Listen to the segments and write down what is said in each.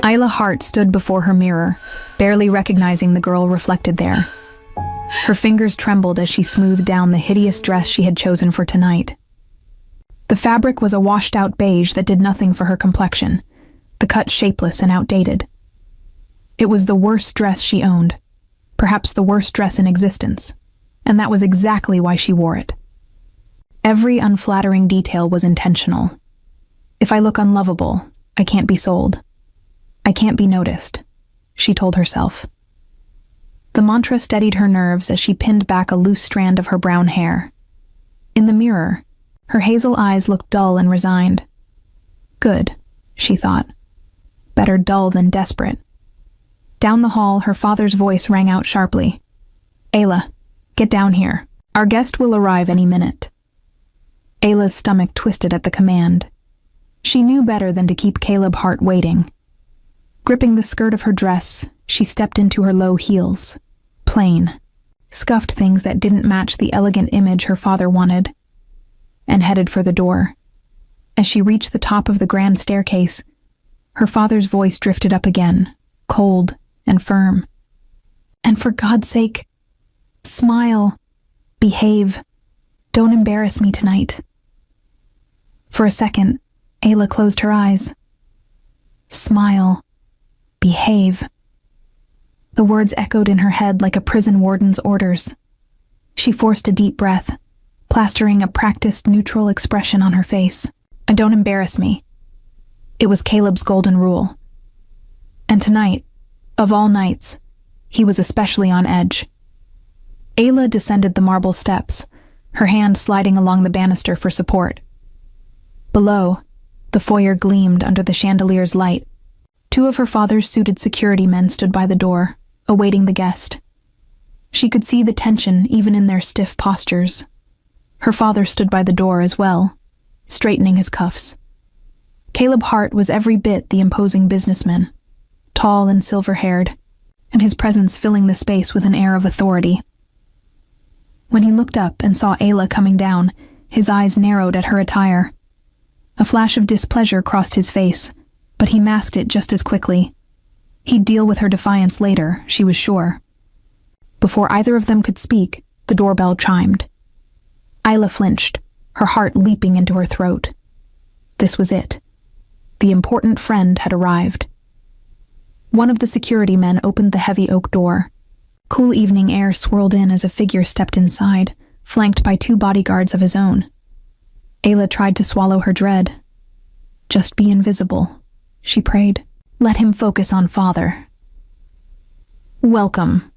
Isla Hart stood before her mirror, barely recognizing the girl reflected there. Her fingers trembled as she smoothed down the hideous dress she had chosen for tonight. The fabric was a washed-out beige that did nothing for her complexion, the cut shapeless and outdated. It was the worst dress she owned, perhaps the worst dress in existence, and that was exactly why she wore it. Every unflattering detail was intentional. If I look unlovable, I can't be sold. I can't be noticed, she told herself. The mantra steadied her nerves as she pinned back a loose strand of her brown hair. In the mirror, her hazel eyes looked dull and resigned. Good, she thought. Better dull than desperate. Down the hall, her father's voice rang out sharply. Ayla, get down here. Our guest will arrive any minute. Ayla's stomach twisted at the command. She knew better than to keep Caleb Hart waiting. Gripping the skirt of her dress, she stepped into her low heels. Plain, scuffed things that didn't match the elegant image her father wanted, and headed for the door. As she reached the top of the grand staircase, her father's voice drifted up again, cold and firm. And for God's sake, smile, behave, don't embarrass me tonight. For a second, Ayla closed her eyes. Smile, behave. The words echoed in her head like a prison warden's orders. She forced a deep breath, plastering a practiced neutral expression on her face. Don't embarrass me. It was Caleb's golden rule. And tonight, of all nights, he was especially on edge. Ayla descended the marble steps, her hand sliding along the banister for support. Below, the foyer gleamed under the chandelier's light. Two of her father's suited security men stood by the door, awaiting the guest. She could see the tension even in their stiff postures. Her father stood by the door as well, straightening his cuffs. Caleb Hart was every bit the imposing businessman, tall and silver-haired, and his presence filling the space with an air of authority. When he looked up and saw Ayla coming down, his eyes narrowed at her attire. A flash of displeasure crossed his face, but he masked it just as quickly. He'd deal with her defiance later, she was sure. Before either of them could speak, the doorbell chimed. Ayla flinched, her heart leaping into her throat. This was it. The important friend had arrived. One of the security men opened the heavy oak door. Cool evening air swirled in as a figure stepped inside, flanked by two bodyguards of his own. Ayla tried to swallow her dread. Just be invisible, she prayed. Let him focus on father. Welcome,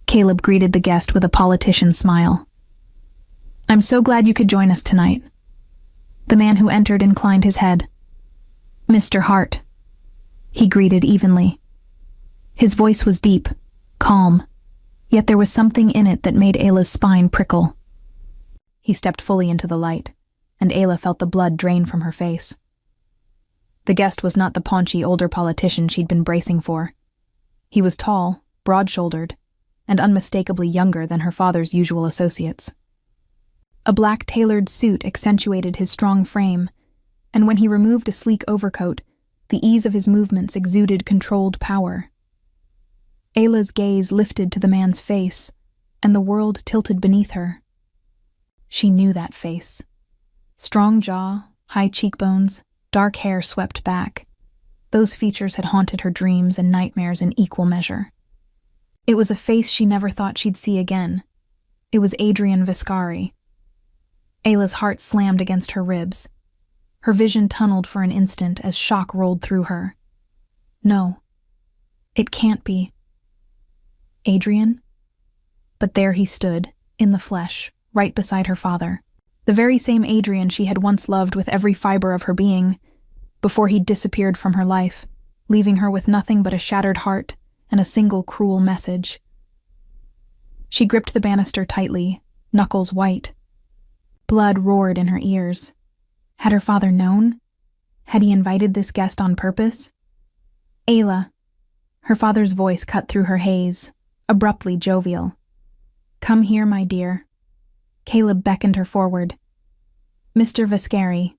Caleb greeted the guest with a politician's smile. I'm so glad you could join us tonight. The man who entered inclined his head. Mr. Hart, he greeted evenly. His voice was deep, calm, yet there was something in it that made Ayla's spine prickle. He stepped fully into the light, and Ayla felt the blood drain from her face. The guest was not the paunchy older politician she'd been bracing for. He was tall, broad-shouldered, and unmistakably younger than her father's usual associates. A black tailored suit accentuated his strong frame, and when he removed a sleek overcoat, the ease of his movements exuded controlled power. Ayla's gaze lifted to the man's face, and the world tilted beneath her. She knew that face. Strong jaw, high cheekbones, dark hair swept back. Those features had haunted her dreams and nightmares in equal measure. It was a face she never thought she'd see again. It was Adrian Viscari. Ayla's heart slammed against her ribs. Her vision tunneled for an instant as shock rolled through her. No, it can't be. Adrian? But there he stood, in the flesh, right beside her father. The very same Adrian she had once loved with every fiber of her being, before he disappeared from her life, leaving her with nothing but a shattered heart and a single cruel message. She gripped the banister tightly, knuckles white. Blood roared in her ears. Had her father known? Had he invited this guest on purpose? Ayla. Her father's voice cut through her haze, abruptly jovial. Come here, my dear. Caleb beckoned her forward. Mr. Viscari,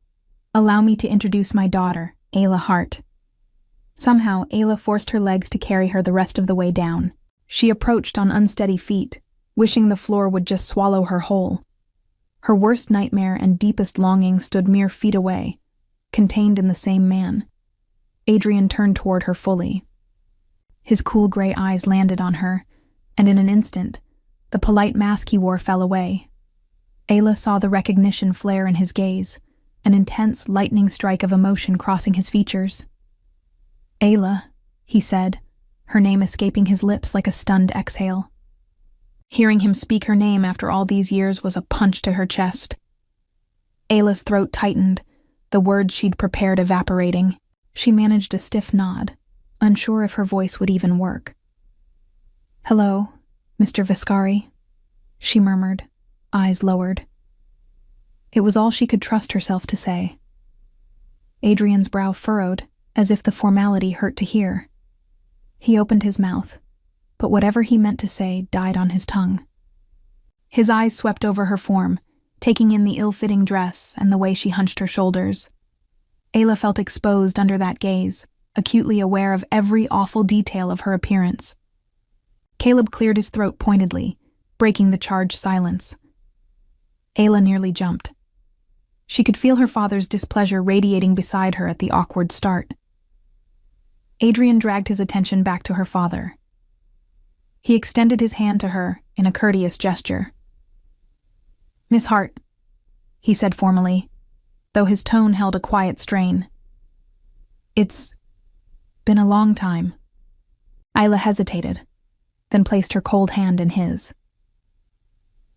allow me to introduce my daughter, Ayla Hart. Somehow, Ayla forced her legs to carry her the rest of the way down. She approached on unsteady feet, wishing the floor would just swallow her whole. Her worst nightmare and deepest longing stood mere feet away, contained in the same man. Adrian turned toward her fully. His cool gray eyes landed on her, and in an instant, the polite mask he wore fell away. Ayla saw the recognition flare in his gaze, an intense, lightning strike of emotion crossing his features. "Ayla," he said, her name escaping his lips like a stunned exhale. Hearing him speak her name after all these years was a punch to her chest. Ayla's throat tightened, the words she'd prepared evaporating. She managed a stiff nod, unsure if her voice would even work. "Hello, Mr. Viscari," she murmured, eyes lowered. It was all she could trust herself to say. Adrian's brow furrowed, as if the formality hurt to hear. He opened his mouth, but whatever he meant to say died on his tongue. His eyes swept over her form, taking in the ill-fitting dress and the way she hunched her shoulders. Ayla felt exposed under that gaze, acutely aware of every awful detail of her appearance. Caleb cleared his throat pointedly, breaking the charged silence. Ayla nearly jumped. She could feel her father's displeasure radiating beside her at the awkward start. Adrian dragged his attention back to her father. He extended his hand to her in a courteous gesture. "Miss Hart," he said formally, though his tone held a quiet strain. "It's been a long time." Ayla hesitated, then placed her cold hand in his.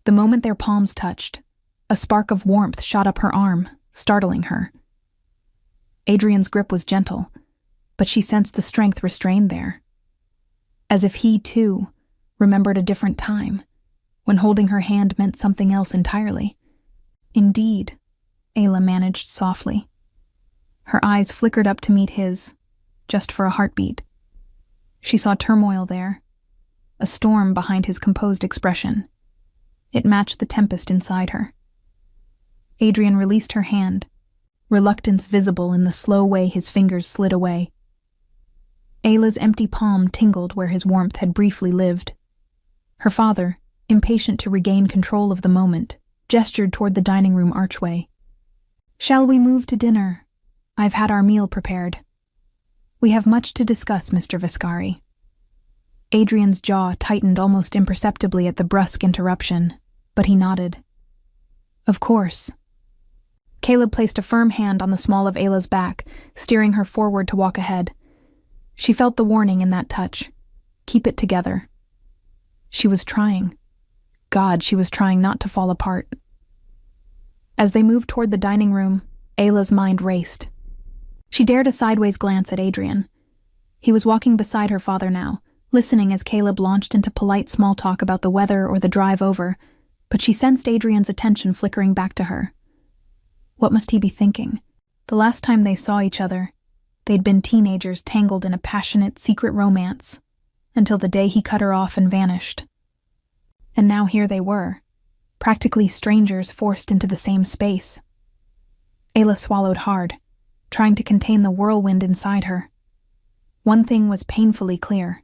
The moment their palms touched, a spark of warmth shot up her arm, startling her. Adrian's grip was gentle, but she sensed the strength restrained there. As if he, too, remembered a different time, when holding her hand meant something else entirely. "Indeed," Ayla managed softly. Her eyes flickered up to meet his, just for a heartbeat. She saw turmoil there, a storm behind his composed expression. It matched the tempest inside her. Adrian released her hand, reluctance visible in the slow way his fingers slid away. Ayla's empty palm tingled where his warmth had briefly lived. Her father, impatient to regain control of the moment, gestured toward the dining room archway. "Shall we move to dinner? I've had our meal prepared." "We have much to discuss, Mr. Viscari." Adrian's jaw tightened almost imperceptibly at the brusque interruption, but he nodded. "Of course." Caleb placed a firm hand on the small of Ayla's back, steering her forward to walk ahead. She felt the warning in that touch. Keep it together. She was trying. God, she was trying not to fall apart. As they moved toward the dining room, Ayla's mind raced. She dared a sideways glance at Adrian. He was walking beside her father now, listening as Caleb launched into polite small talk about the weather or the drive over, but she sensed Adrian's attention flickering back to her. What must he be thinking? The last time they saw each other, they'd been teenagers tangled in a passionate, secret romance, until the day he cut her off and vanished. And now here they were, practically strangers forced into the same space. Ayla swallowed hard, trying to contain the whirlwind inside her. One thing was painfully clear.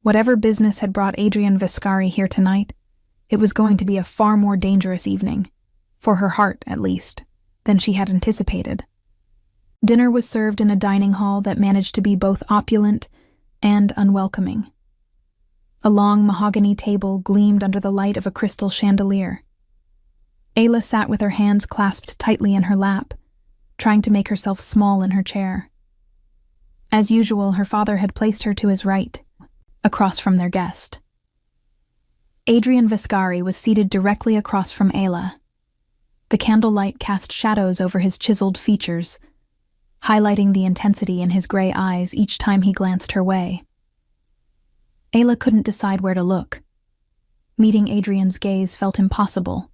Whatever business had brought Adrian Viscari here tonight, it was going to be a far more dangerous evening, for her heart at least, than she had anticipated. Dinner was served in a dining hall that managed to be both opulent and unwelcoming. A long mahogany table gleamed under the light of a crystal chandelier. Ayla sat with her hands clasped tightly in her lap, trying to make herself small in her chair. As usual, her father had placed her to his right, across from their guest. Adrian Viscari was seated directly across from Ayla. The candlelight cast shadows over his chiseled features, highlighting the intensity in his gray eyes each time he glanced her way. Ayla couldn't decide where to look. Meeting Adrian's gaze felt impossible,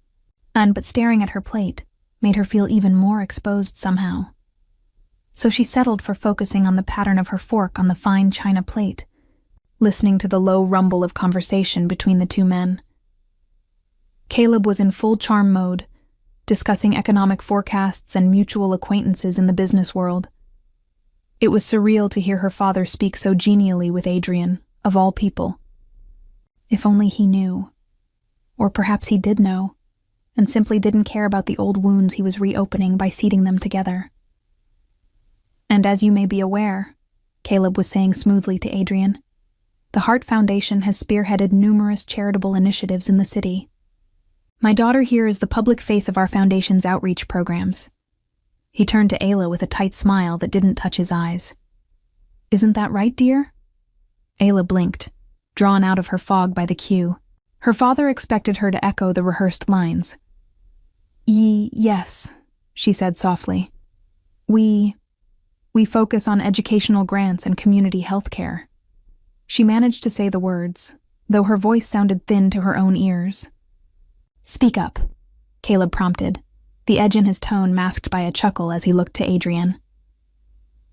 but staring at her plate made her feel even more exposed somehow. So she settled for focusing on the pattern of her fork on the fine china plate, listening to the low rumble of conversation between the two men. Caleb was in full charm mode, discussing economic forecasts and mutual acquaintances in the business world. It was surreal to hear her father speak so genially with Adrian, of all people. If only he knew. Or perhaps he did know, and simply didn't care about the old wounds he was reopening by seating them together. And as you may be aware, Caleb was saying smoothly to Adrian, the Heart Foundation has spearheaded numerous charitable initiatives in the city. My daughter here is the public face of our foundation's outreach programs. He turned to Ayla with a tight smile that didn't touch his eyes. Isn't that right, dear? Ayla blinked, drawn out of her fog by the cue. Her father expected her to echo the rehearsed lines. Yes, she said softly. We focus on educational grants and community health care. She managed to say the words, though her voice sounded thin to her own ears. Speak up, Caleb prompted, the edge in his tone masked by a chuckle as he looked to Adrian.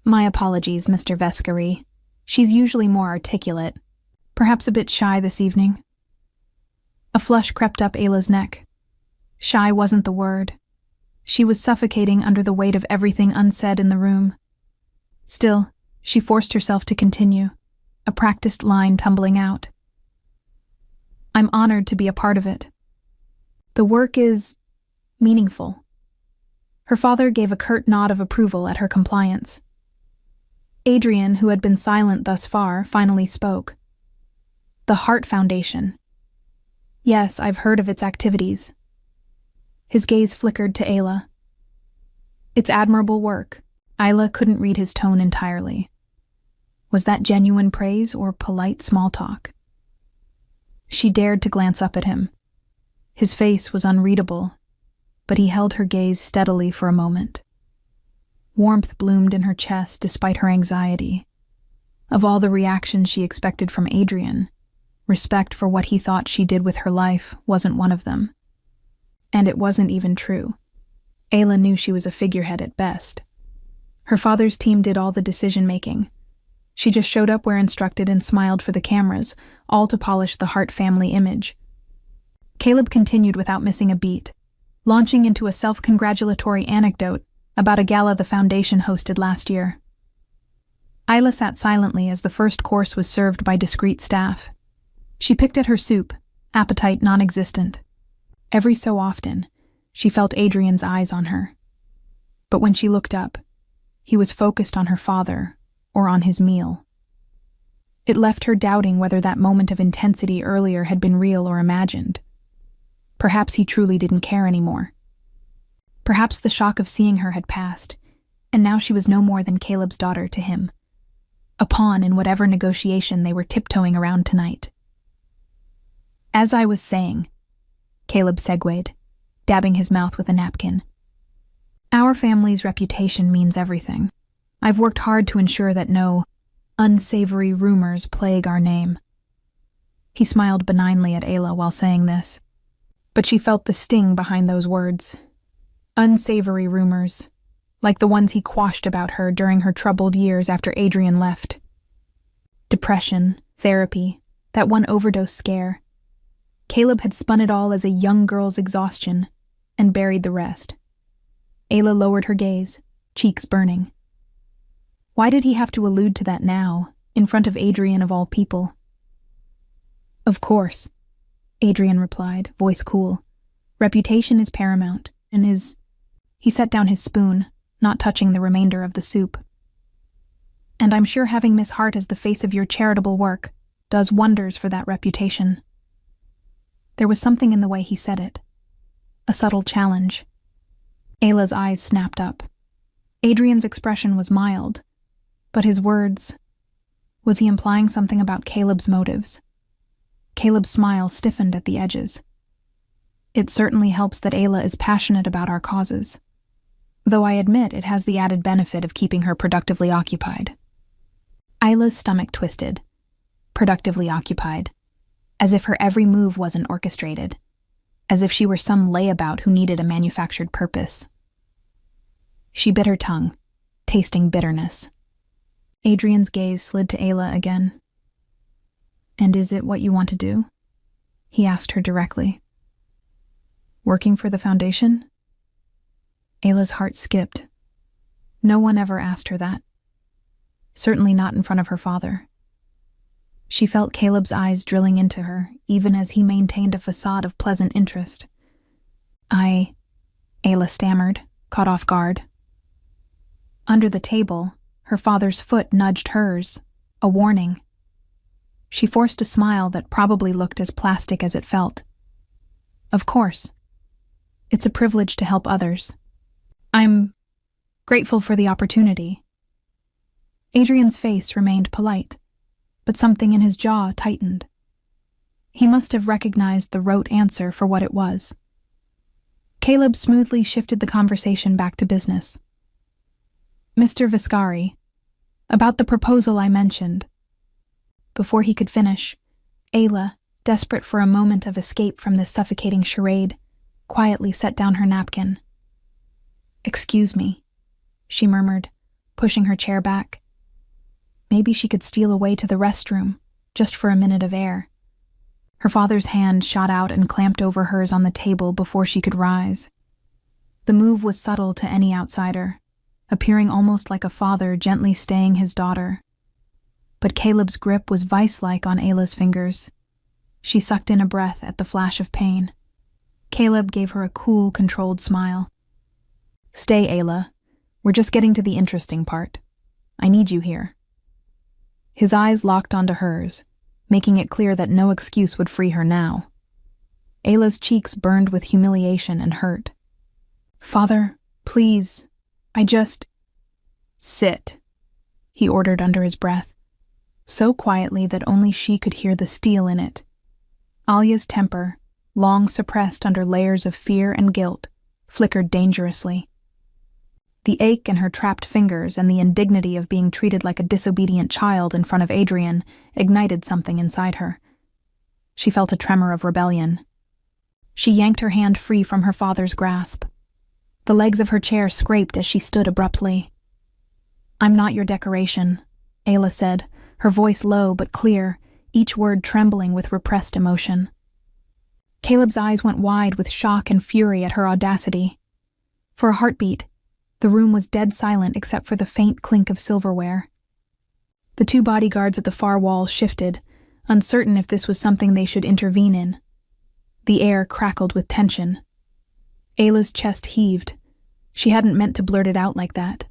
My apologies, Mr. Vescary. She's usually more articulate, perhaps a bit shy this evening. A flush crept up Ayla's neck. Shy wasn't the word. She was suffocating under the weight of everything unsaid in the room. Still, she forced herself to continue, a practiced line tumbling out. I'm honored to be a part of it. The work is meaningful. Her father gave a curt nod of approval at her compliance. Adrian, who had been silent thus far, finally spoke. The Heart Foundation. Yes, I've heard of its activities. His gaze flickered to Ayla. It's admirable work. Ayla couldn't read his tone entirely. Was that genuine praise or polite small talk? She dared to glance up at him. His face was unreadable, but he held her gaze steadily for a moment. Warmth bloomed in her chest despite her anxiety. Of all the reactions she expected from Adrian, respect for what he thought she did with her life wasn't one of them. And it wasn't even true. Ayla knew she was a figurehead at best. Her father's team did all the decision-making. She just showed up where instructed and smiled for the cameras, all to polish the Hart family image. Caleb continued without missing a beat, launching into a self-congratulatory anecdote about a gala the foundation hosted last year. Ayla sat silently as the first course was served by discreet staff. She picked at her soup, appetite non-existent. Every so often, she felt Adrian's eyes on her. But when she looked up, he was focused on her father or on his meal. It left her doubting whether that moment of intensity earlier had been real or imagined. Perhaps he truly didn't care anymore. Perhaps the shock of seeing her had passed, and now she was no more than Caleb's daughter to him, a pawn in whatever negotiation they were tiptoeing around tonight. As I was saying, Caleb segued, dabbing his mouth with a napkin. Our family's reputation means everything. I've worked hard to ensure that no unsavory rumors plague our name. He smiled benignly at Ayla while saying this, but she felt the sting behind those words. Unsavory rumors, like the ones he quashed about her during her troubled years after Adrian left. Depression, therapy, that one overdose scare. Caleb had spun it all as a young girl's exhaustion and buried the rest. Ayla lowered her gaze, cheeks burning. Why did he have to allude to that now, in front of Adrian of all people? Of course, Adrian replied, voice cool. Reputation is paramount, and is... He set down his spoon, not touching the remainder of the soup. And I'm sure having Miss Hart as the face of your charitable work does wonders for that reputation. There was something in the way he said it. A subtle challenge. Ayla's eyes snapped up. Adrian's expression was mild, but his words... Was he implying something about Caleb's motives? Caleb's smile stiffened at the edges. It certainly helps that Ayla is passionate about our causes, though I admit it has the added benefit of keeping her productively occupied. Ayla's stomach twisted. Productively occupied. As if her every move wasn't orchestrated. As if she were some layabout who needed a manufactured purpose. She bit her tongue, tasting bitterness. Adrian's gaze slid to Ayla again. And is it what you want to do? He asked her directly. Working for the foundation? Ayla's heart skipped. No one ever asked her that. certainly not in front of her father. She felt Caleb's eyes drilling into her, even as he maintained a facade of pleasant interest. Ayla stammered, caught off guard. Under the table, her father's foot nudged hers, a warning. She forced a smile that probably looked as plastic as it felt. Of course. It's a privilege to help others. I'm grateful for the opportunity. Adrian's face remained polite, but something in his jaw tightened. He must have recognized the rote answer for what it was. Caleb smoothly shifted the conversation back to business. Mr. Viscari, about the proposal I mentioned. Before he could finish, Ayla, desperate for a moment of escape from this suffocating charade, quietly set down her napkin. "Excuse me," she murmured, pushing her chair back. Maybe she could steal away to the restroom, just for a minute of air. Her father's hand shot out and clamped over hers on the table before she could rise. The move was subtle to any outsider, appearing almost like a father gently staying his daughter. But Caleb's grip was vice-like on Ayla's fingers. She sucked in a breath at the flash of pain. Caleb gave her a cool, controlled smile. "Stay, Ayla. We're just getting to the interesting part. I need you here." His eyes locked onto hers, making it clear that no excuse would free her now. Ayla's cheeks burned with humiliation and hurt. "Father, please, Sit," he ordered under his breath, so quietly that only she could hear the steel in it. Alia's temper, long suppressed under layers of fear and guilt, flickered dangerously. The ache in her trapped fingers and the indignity of being treated like a disobedient child in front of Adrian ignited something inside her. She felt a tremor of rebellion. She yanked her hand free from her father's grasp. The legs of her chair scraped as she stood abruptly. "I'm not your decoration," Ayla said, her voice low but clear, each word trembling with repressed emotion. Caleb's eyes went wide with shock and fury at her audacity. For a heartbeat, the room was dead silent except for the faint clink of silverware. The two bodyguards at the far wall shifted, uncertain if this was something they should intervene in. The air crackled with tension. Ayla's chest heaved. She hadn't meant to blurt it out like that.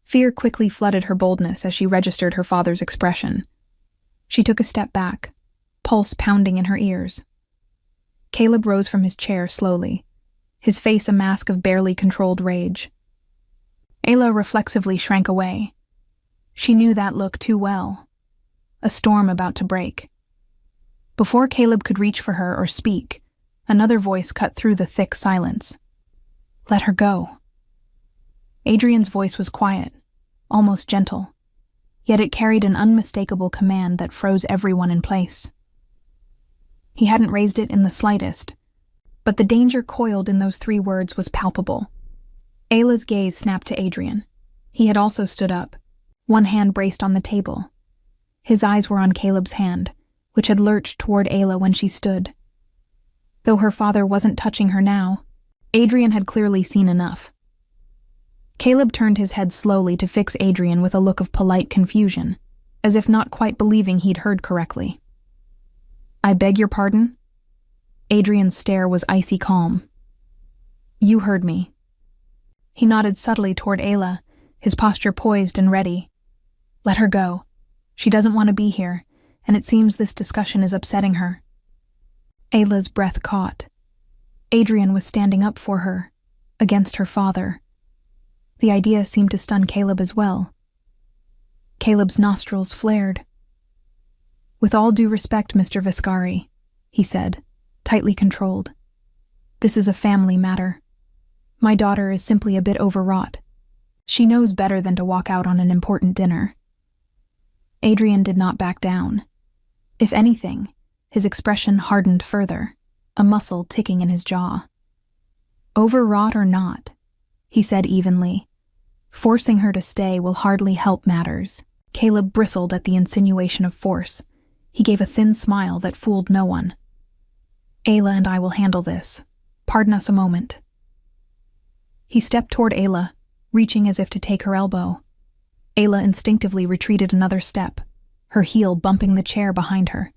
Fear quickly flooded her boldness as she registered her father's expression. She took a step back, pulse pounding in her ears. Caleb rose from his chair slowly, his face a mask of barely controlled rage. Ayla reflexively shrank away. She knew that look too well. A storm about to break. Before Caleb could reach for her or speak, another voice cut through the thick silence. "Let her go." Adrian's voice was quiet, almost gentle, yet it carried an unmistakable command that froze everyone in place. He hadn't raised it in the slightest, but the danger coiled in those 3 words was palpable. Ayla's gaze snapped to Adrian. He had also stood up, one hand braced on the table. His eyes were on Caleb's hand, which had lurched toward Ayla when she stood. Though her father wasn't touching her now, Adrian had clearly seen enough. Caleb turned his head slowly to fix Adrian with a look of polite confusion, as if not quite believing he'd heard correctly. "I beg your pardon?" Adrian's stare was icy calm. "You heard me." He nodded subtly toward Ayla, his posture poised and ready. "Let her go. She doesn't want to be here, and it seems this discussion is upsetting her." Ayla's breath caught. Adrian was standing up for her, against her father. The idea seemed to stun Caleb as well. Caleb's nostrils flared. "With all due respect, Mr. Viscari," he said, tightly controlled. "This is a family matter. My daughter is simply a bit overwrought. She knows better than to walk out on an important dinner." Adrian did not back down. If anything, his expression hardened further, a muscle ticking in his jaw. "Overwrought or not," he said evenly, "forcing her to stay will hardly help matters." Caleb bristled at the insinuation of force. He gave a thin smile that fooled no one. "Ayla and I will handle this. Pardon us a moment." He stepped toward Ayla, reaching as if to take her elbow. Ayla instinctively retreated another step, her heel bumping the chair behind her.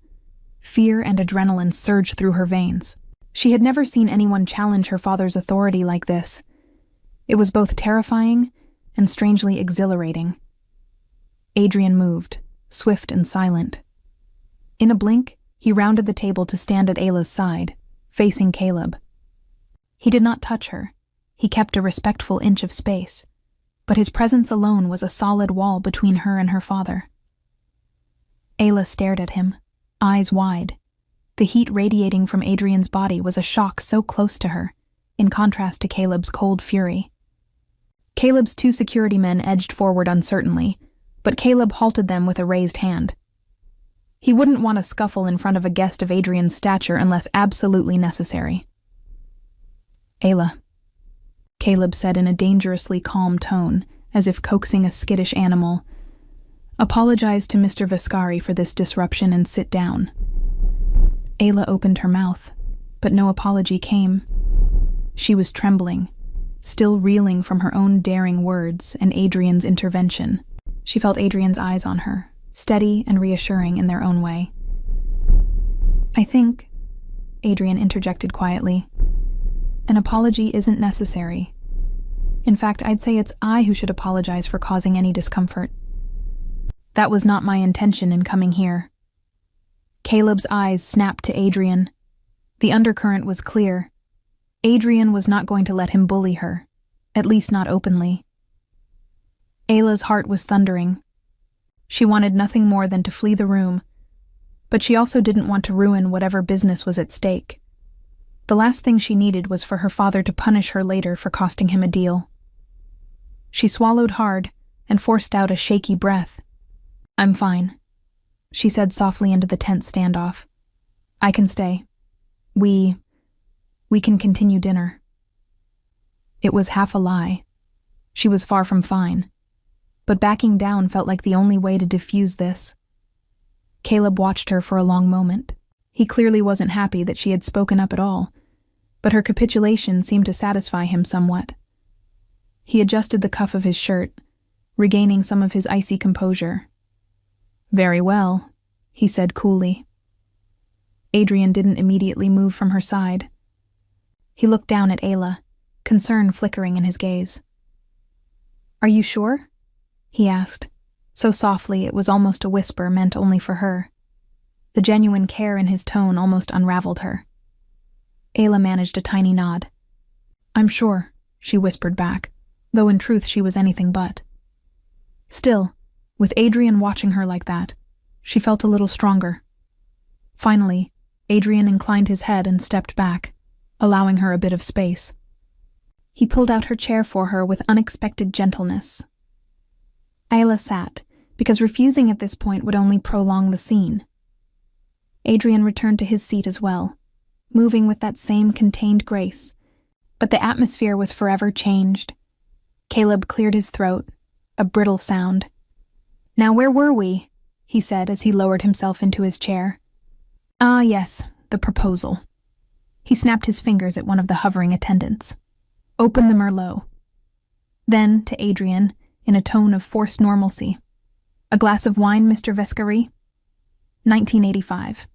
Fear and adrenaline surged through her veins. She had never seen anyone challenge her father's authority like this. It was both terrifying and strangely exhilarating. Adrian moved, swift and silent. In a blink, he rounded the table to stand at Ayla's side, facing Caleb. He did not touch her. He kept a respectful inch of space, but his presence alone was a solid wall between her and her father. Ayla stared at him, eyes wide. The heat radiating from Adrian's body was a shock so close to her, in contrast to Caleb's cold fury. Caleb's two security men edged forward uncertainly, but Caleb halted them with a raised hand. He wouldn't want a scuffle in front of a guest of Adrian's stature unless absolutely necessary. "Ayla," Caleb said in a dangerously calm tone, as if coaxing a skittish animal, "apologize to Mr. Viscari for this disruption and sit down." Ayla opened her mouth, but no apology came. She was trembling, still reeling from her own daring words and Adrian's intervention. She felt Adrian's eyes on her, steady and reassuring in their own way. "I think," Adrian interjected quietly, "an apology isn't necessary. In fact, I'd say it's I who should apologize for causing any discomfort. That was not my intention in coming here." Caleb's eyes snapped to Adrian. The undercurrent was clear. Adrian was not going to let him bully her, at least not openly. Ayla's heart was thundering. She wanted nothing more than to flee the room, but she also didn't want to ruin whatever business was at stake. The last thing she needed was for her father to punish her later for costing him a deal. She swallowed hard and forced out a shaky breath. "I'm fine," she said softly into the tense standoff. "I can stay. We can continue dinner." It was half a lie. She was far from fine. But backing down felt like the only way to diffuse this. Caleb watched her for a long moment. He clearly wasn't happy that she had spoken up at all, but her capitulation seemed to satisfy him somewhat. He adjusted the cuff of his shirt, regaining some of his icy composure. "Very well," he said coolly. Adrian didn't immediately move from her side. He looked down at Ayla, concern flickering in his gaze. "Are you sure?" he asked, so softly it was almost a whisper meant only for her. The genuine care in his tone almost unraveled her. Ayla managed a tiny nod. "I'm sure," she whispered back, though in truth she was anything but. Still, with Adrian watching her like that, she felt a little stronger. Finally, Adrian inclined his head and stepped back, allowing her a bit of space. He pulled out her chair for her with unexpected gentleness. Ayla sat, because refusing at this point would only prolong the scene. Adrian returned to his seat as well, moving with that same contained grace, but the atmosphere was forever changed. Caleb cleared his throat, a brittle sound. "Now where were we?" he said as he lowered himself into his chair. "Ah, yes, the proposal." He snapped his fingers at one of the hovering attendants. "Open the Merlot." Then, to Adrian, in a tone of forced normalcy, "A glass of wine, Mr. Vescari?" 1985.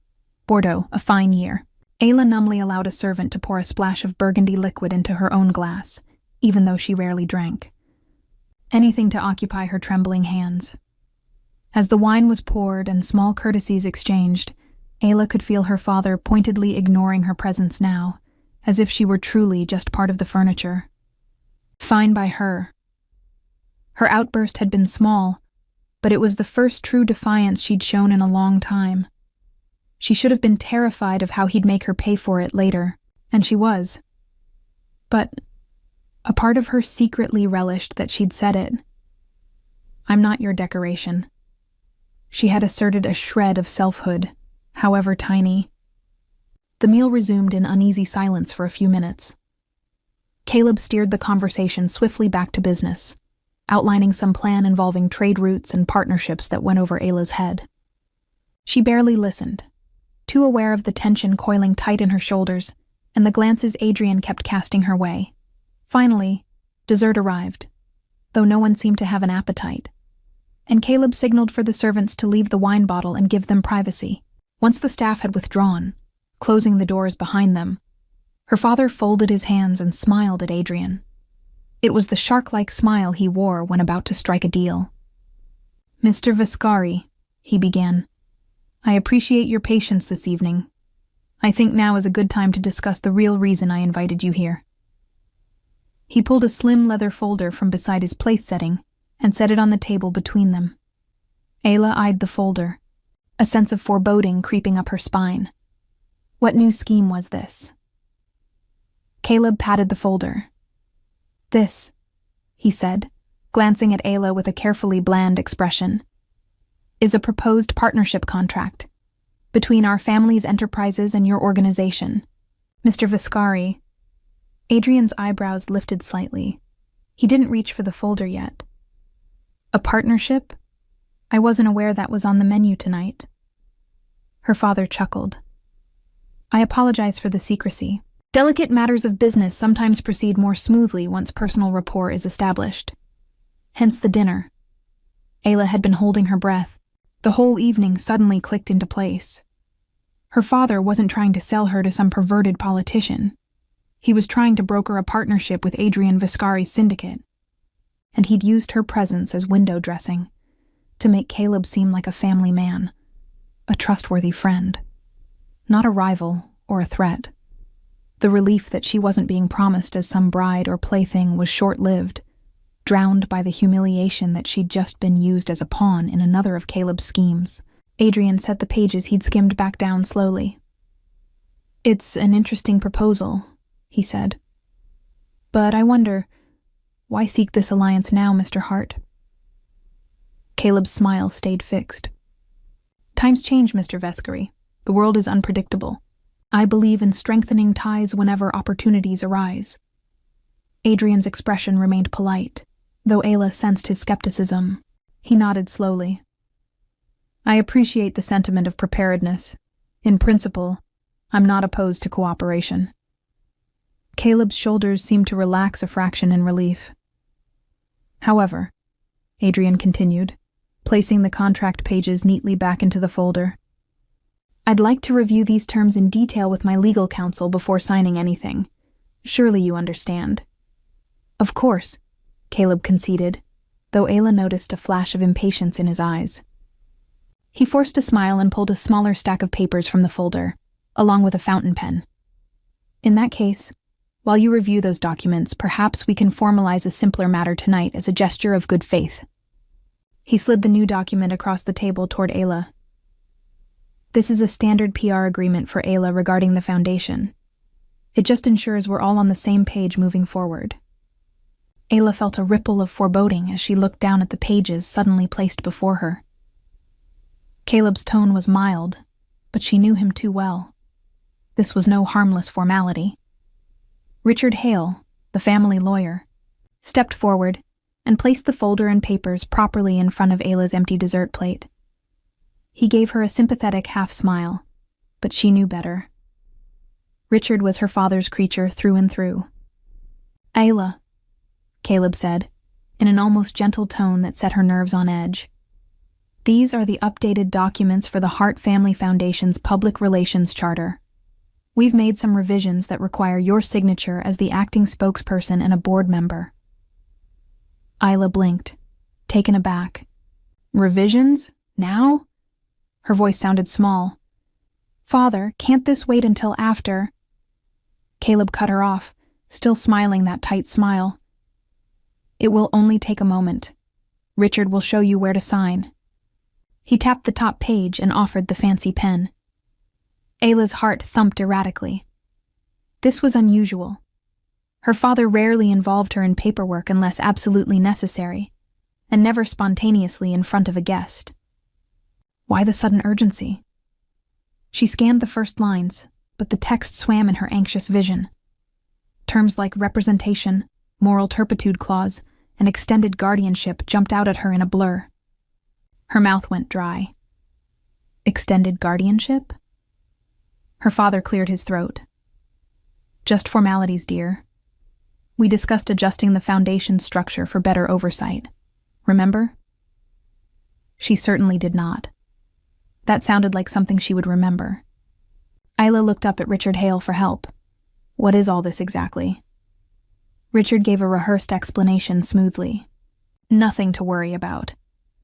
Bordeaux, a fine year. Ayla numbly allowed a servant to pour a splash of burgundy liquid into her own glass, even though she rarely drank. Anything to occupy her trembling hands. As the wine was poured and small courtesies exchanged, Ayla could feel her father pointedly ignoring her presence now, as if she were truly just part of the furniture. Fine by her. Her outburst had been small, but it was the first true defiance she'd shown in a long time. She should have been terrified of how he'd make her pay for it later, and she was. But a part of her secretly relished that she'd said it. "I'm not your decoration." She had asserted a shred of selfhood, however tiny. The meal resumed in uneasy silence for a few minutes. Caleb steered the conversation swiftly back to business, outlining some plan involving trade routes and partnerships that went over Ayla's head. She barely listened, too aware of the tension coiling tight in her shoulders and the glances Adrian kept casting her way. Finally, dessert arrived, though no one seemed to have an appetite. and Caleb signaled for the servants to leave the wine bottle and give them privacy. Once the staff had withdrawn, closing the doors behind them, her father folded his hands and smiled at Adrian. It was the shark-like smile he wore when about to strike a deal. "Mr. Viscari," he began, "I appreciate your patience this evening. I think now is a good time to discuss the real reason I invited you here." He pulled a slim leather folder from beside his place setting and set it on the table between them. Ayla eyed the folder, a sense of foreboding creeping up her spine. What new scheme was this? Caleb patted the folder. "This," he said, glancing at Ayla with a carefully bland expression, "is a proposed partnership contract between our family's enterprises and your organization. Mr. Viscari." Adrian's eyebrows lifted slightly. He didn't reach for the folder yet. "A partnership? I wasn't aware that was on the menu tonight." Her father chuckled. "I apologize for the secrecy. Delicate matters of business sometimes proceed more smoothly once personal rapport is established. Hence the dinner." Ayla had been holding her breath. The whole evening suddenly clicked into place. Her father wasn't trying to sell her to some perverted politician. He was trying to broker a partnership with Adrian Viscari's syndicate. And he'd used her presence as window dressing to make Caleb seem like a family man, a trustworthy friend, not a rival or a threat. The relief that she wasn't being promised as some bride or plaything was short-lived, drowned by the humiliation that she'd just been used as a pawn in another of Caleb's schemes. Adrian set the pages he'd skimmed back down slowly. "It's an interesting proposal," he said. "But I wonder, why seek this alliance now, Mr. Hart?" Caleb's smile stayed fixed. "Times change, Mr. Vescari. The world is unpredictable. I believe in strengthening ties whenever opportunities arise." Adrian's expression remained polite, though Ayla sensed his skepticism. He nodded slowly. "I appreciate the sentiment of preparedness. In principle, I'm not opposed to cooperation." Caleb's shoulders seemed to relax a fraction in relief. "However," Adrian continued, placing the contract pages neatly back into the folder, "I'd like to review these terms in detail with my legal counsel before signing anything. Surely you understand." "Of course," Caleb conceded, though Ayla noticed a flash of impatience in his eyes. He forced a smile and pulled a smaller stack of papers from the folder, along with a fountain pen. "In that case, while you review those documents, perhaps we can formalize a simpler matter tonight as a gesture of good faith." He slid the new document across the table toward Ayla. "This is a standard PR agreement for Ayla regarding the foundation. It just ensures we're all on the same page moving forward." Ayla felt a ripple of foreboding as she looked down at the pages suddenly placed before her. Caleb's tone was mild, but she knew him too well. This was no harmless formality. Richard Hale, the family lawyer, stepped forward and placed the folder and papers properly in front of Ayla's empty dessert plate. He gave her a sympathetic half-smile, but she knew better. Richard was her father's creature through and through. "Ayla," Caleb said, in an almost gentle tone that set her nerves on edge, "these are the updated documents for the Hart Family Foundation's Public Relations Charter. We've made some revisions that require your signature as the acting spokesperson and a board member." Ayla blinked, taken aback. "Revisions? Now?" Her voice sounded small. "Father, can't this wait until after?" Caleb cut her off, still smiling that tight smile. "It will only take a moment. Richard will show you where to sign." He tapped the top page and offered the fancy pen. Ayla's heart thumped erratically. This was unusual. Her father rarely involved her in paperwork unless absolutely necessary, and never spontaneously in front of a guest. Why the sudden urgency? She scanned the first lines, but the text swam in her anxious vision. Terms like representation, moral turpitude clause, and extended guardianship jumped out at her in a blur. Her mouth went dry. Extended guardianship? Her father cleared his throat. "Just formalities, dear. We discussed adjusting the foundation's structure for better oversight. Remember?" She certainly did not. That sounded like something she would remember. Isla looked up at Richard Hale for help. What is all this exactly? Richard gave a rehearsed explanation smoothly. Nothing to worry about.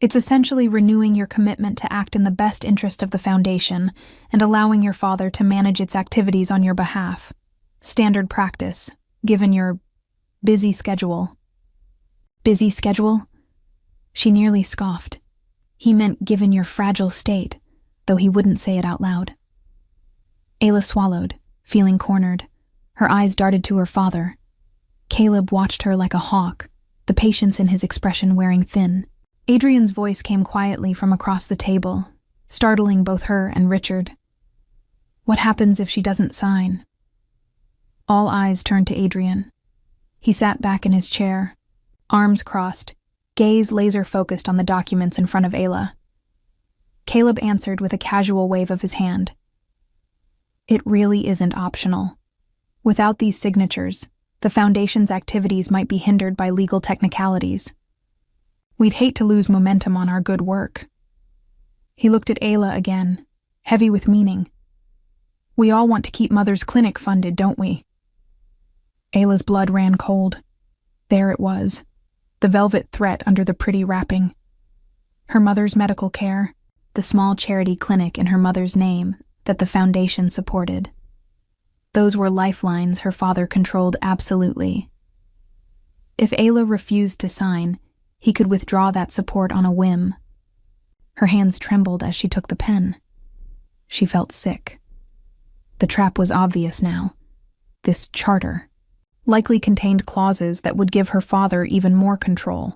It's essentially renewing your commitment to act in the best interest of the Foundation and allowing your father to manage its activities on your behalf. Standard practice, given your busy schedule. Busy schedule? She nearly scoffed. He meant given your fragile state, though he wouldn't say it out loud. Ayla swallowed, feeling cornered. Her eyes darted to her father. Caleb watched her like a hawk, the patience in his expression wearing thin. Adrian's voice came quietly from across the table, startling both her and Richard. What happens if she doesn't sign? All eyes turned to Adrian. He sat back in his chair, arms crossed, gaze laser-focused on the documents in front of Ayla. Caleb answered with a casual wave of his hand. It really isn't optional. Without these signatures, the Foundation's activities might be hindered by legal technicalities. We'd hate to lose momentum on our good work. He looked at Ayla again, heavy with meaning. We all want to keep Mother's clinic funded, don't we? Ayla's blood ran cold. There it was, the velvet threat under the pretty wrapping. Her mother's medical care, the small charity clinic in her mother's name that the Foundation supported. Those were lifelines her father controlled absolutely. If Ayla refused to sign, he could withdraw that support on a whim. Her hands trembled as she took the pen. She felt sick. The trap was obvious now. This charter likely contained clauses that would give her father even more control,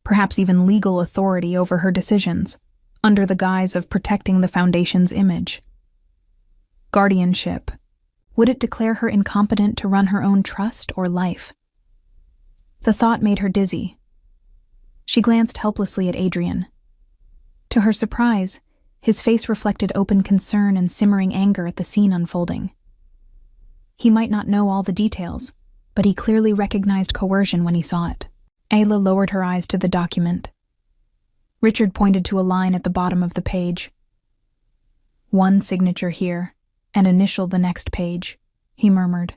perhaps even legal authority over her decisions, under the guise of protecting the Foundation's image. Guardianship. Would it declare her incompetent to run her own trust or life? The thought made her dizzy. She glanced helplessly at Adrian. To her surprise, his face reflected open concern and simmering anger at the scene unfolding. He might not know all the details, but he clearly recognized coercion when he saw it. Ayla lowered her eyes to the document. Richard pointed to a line at the bottom of the page. One signature here, and initial the next page, he murmured.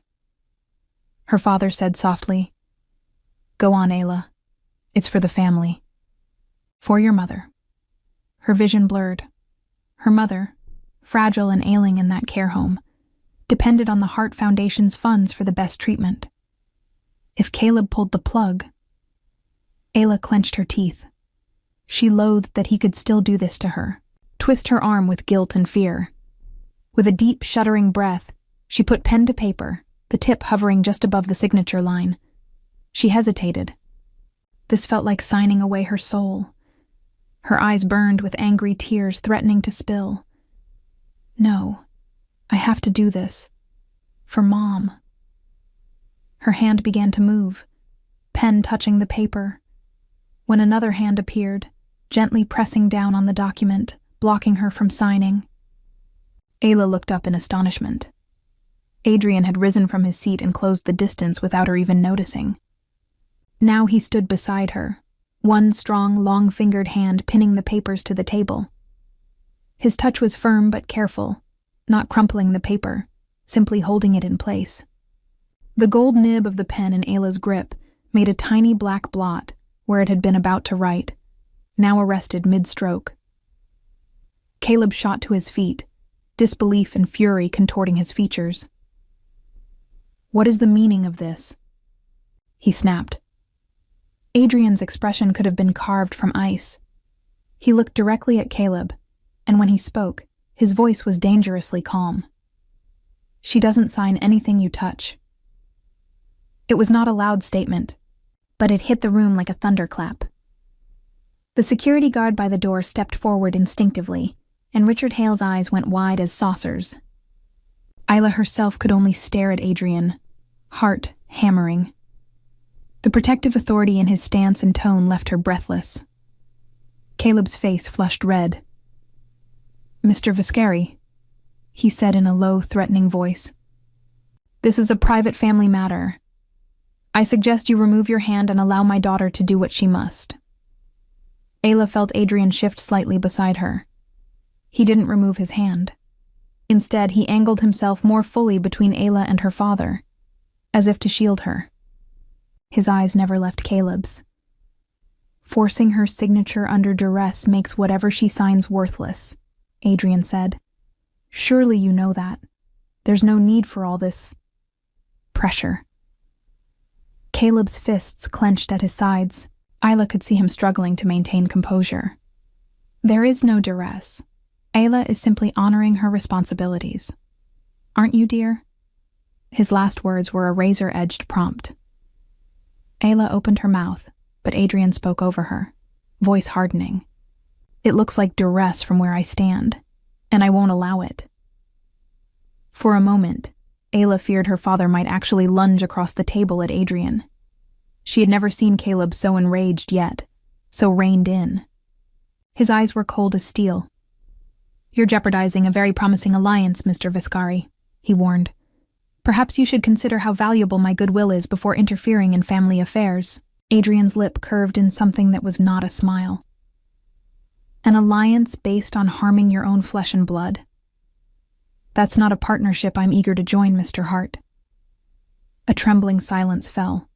Her father said softly, Go on, Ayla. It's for the family. For your mother. Her vision blurred. Her mother, fragile and ailing in that care home, depended on the Heart Foundation's funds for the best treatment. If Caleb pulled the plug... Ayla clenched her teeth. She loathed that he could still do this to her, twist her arm with guilt and fear. With a deep, shuddering breath, she put pen to paper, the tip hovering just above the signature line. She hesitated. This felt like signing away her soul. Her eyes burned with angry tears threatening to spill. No, I have to do this. For Mom. Her hand began to move, pen touching the paper, when another hand appeared, gently pressing down on the document, blocking her from signing. Ayla looked up in astonishment. Adrian had risen from his seat and closed the distance without her even noticing. Now he stood beside her, one strong, long-fingered hand pinning the papers to the table. His touch was firm but careful, not crumpling the paper, simply holding it in place. The gold nib of the pen in Ayla's grip made a tiny black blot where it had been about to write, now arrested mid-stroke. Caleb shot to his feet, disbelief and fury contorting his features. What is the meaning of this? He snapped. Adrian's expression could have been carved from ice. He looked directly at Caleb, and when he spoke, his voice was dangerously calm. She doesn't sign anything you touch. It was not a loud statement, but it hit the room like a thunderclap. The security guard by the door stepped forward instinctively, and Richard Hale's eyes went wide as saucers. Ayla herself could only stare at Adrian, heart hammering. The protective authority in his stance and tone left her breathless. Caleb's face flushed red. Mr. Viscari, he said in a low, threatening voice. This is a private family matter. I suggest you remove your hand and allow my daughter to do what she must. Ayla felt Adrian shift slightly beside her. He didn't remove his hand. Instead, he angled himself more fully between Ayla and her father, as if to shield her. His eyes never left Caleb's. Forcing her signature under duress makes whatever she signs worthless, Adrian said. Surely you know that. There's no need for all this pressure. Caleb's fists clenched at his sides. Ayla could see him struggling to maintain composure. There is no duress. Ayla is simply honoring her responsibilities. Aren't you, dear? His last words were a razor-edged prompt. Ayla opened her mouth, but Adrian spoke over her, voice hardening. It looks like duress from where I stand, and I won't allow it. For a moment, Ayla feared her father might actually lunge across the table at Adrian. She had never seen Caleb so enraged yet, so reined in. His eyes were cold as steel. You're jeopardizing a very promising alliance, Mr. Viscari, he warned. Perhaps you should consider how valuable my goodwill is before interfering in family affairs. Adrian's lip curved in something that was not a smile. An alliance based on harming your own flesh and blood. That's not a partnership I'm eager to join, Mr. Hart. A trembling silence fell.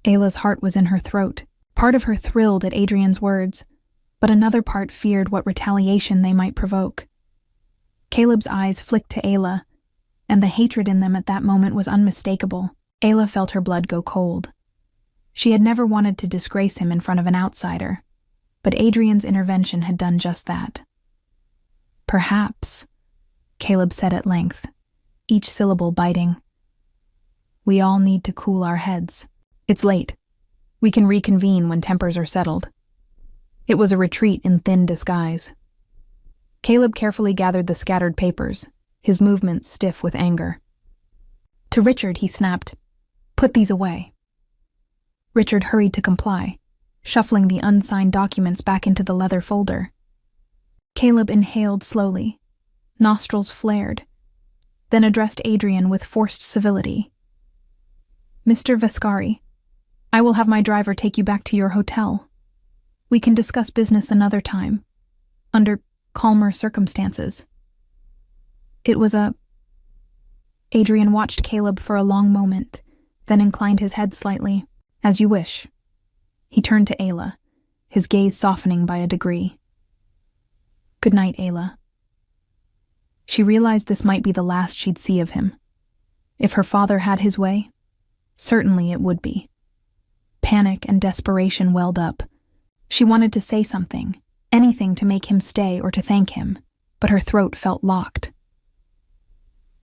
Ayla's heart was in her throat. Part of her thrilled at Adrian's words, but another part feared what retaliation they might provoke. Caleb's eyes flicked to Ayla, and the hatred in them at that moment was unmistakable. Ayla felt her blood go cold. She had never wanted to disgrace him in front of an outsider, but Adrian's intervention had done just that. Perhaps, Caleb said at length, each syllable biting. We all need to cool our heads. It's late. We can reconvene when tempers are settled. It was a retreat in thin disguise. Caleb carefully gathered the scattered papers, his movements stiff with anger. To Richard, he snapped, "Put these away." Richard hurried to comply, shuffling the unsigned documents back into the leather folder. Caleb inhaled slowly, nostrils flared, then addressed Adrian with forced civility. Mr. Viscari, I will have my driver take you back to your hotel. We can discuss business another time, under calmer circumstances. It was Adrian watched Caleb for a long moment, then inclined his head slightly. As you wish. He turned to Ayla, his gaze softening by a degree. Good night, Ayla. She realized this might be the last she'd see of him. If her father had his way, certainly it would be. Panic and desperation welled up. She wanted to say something, anything to make him stay or to thank him, but her throat felt locked.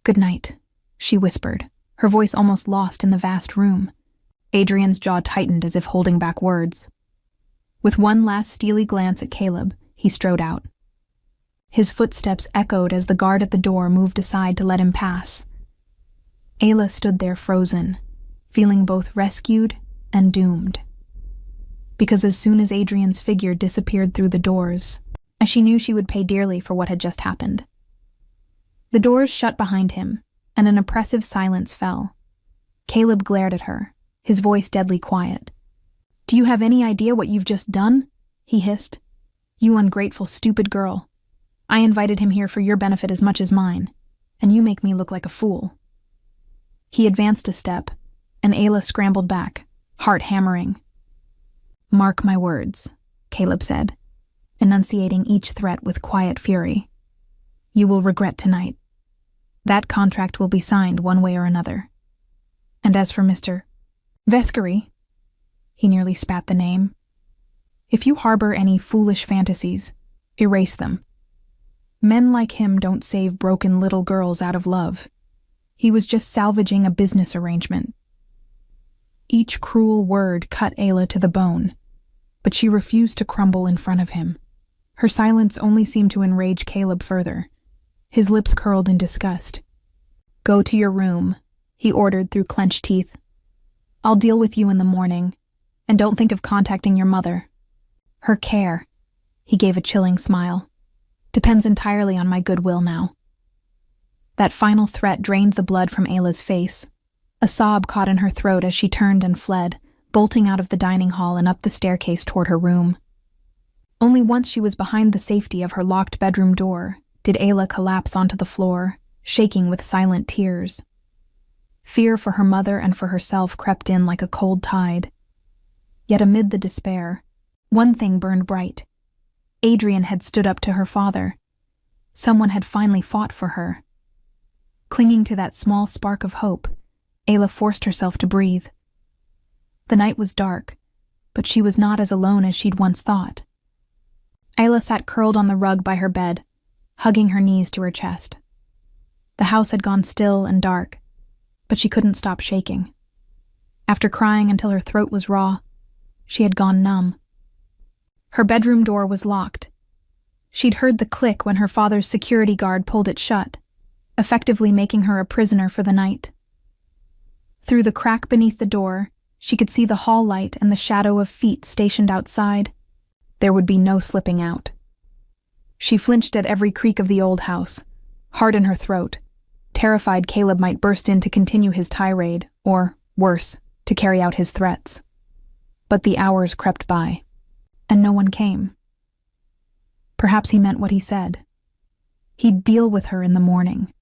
Good night, she whispered, her voice almost lost in the vast room. Adrian's jaw tightened as if holding back words. With one last steely glance at Caleb, he strode out. His footsteps echoed as the guard at the door moved aside to let him pass. Ayla stood there frozen, feeling both rescued and doomed. Because as soon as Adrian's figure disappeared through the doors, she knew she would pay dearly for what had just happened. The doors shut behind him, and an oppressive silence fell. Caleb glared at her, his voice deadly quiet. Do you have any idea what you've just done? He hissed. You ungrateful, stupid girl. I invited him here for your benefit as much as mine, and you make me look like a fool. He advanced a step, and Ayla scrambled back, heart hammering. Mark my words, Caleb said, enunciating each threat with quiet fury. You will regret tonight. That contract will be signed one way or another. And as for Mr. Vescari, he nearly spat the name. If you harbor any foolish fantasies, erase them. Men like him don't save broken little girls out of love. He was just salvaging a business arrangement. Each cruel word cut Ayla to the bone, but she refused to crumble in front of him. Her silence only seemed to enrage Caleb further. His lips curled in disgust. Go to your room, he ordered through clenched teeth. I'll deal with you in the morning, and don't think of contacting your mother. Her care, he gave a chilling smile, depends entirely on my goodwill now. That final threat drained the blood from Ayla's face. A sob caught in her throat as she turned and fled, bolting out of the dining hall and up the staircase toward her room. Only once she was behind the safety of her locked bedroom door did Ayla collapse onto the floor, shaking with silent tears. Fear for her mother and for herself crept in like a cold tide. Yet amid the despair, one thing burned bright. Adrian had stood up to her father. Someone had finally fought for her. Clinging to that small spark of hope, Ayla forced herself to breathe. The night was dark, but she was not as alone as she'd once thought. Ayla sat curled on the rug by her bed, hugging her knees to her chest. The house had gone still and dark, but she couldn't stop shaking. After crying until her throat was raw, she had gone numb. Her bedroom door was locked. She'd heard the click when her father's security guard pulled it shut, effectively making her a prisoner for the night. Through the crack beneath the door, she could see the hall light and the shadow of feet stationed outside. There would be no slipping out. She flinched at every creak of the old house, heart in her throat, terrified Caleb might burst in to continue his tirade, or, worse, to carry out his threats. But the hours crept by, and no one came. Perhaps he meant what he said. He'd deal with her in the morning.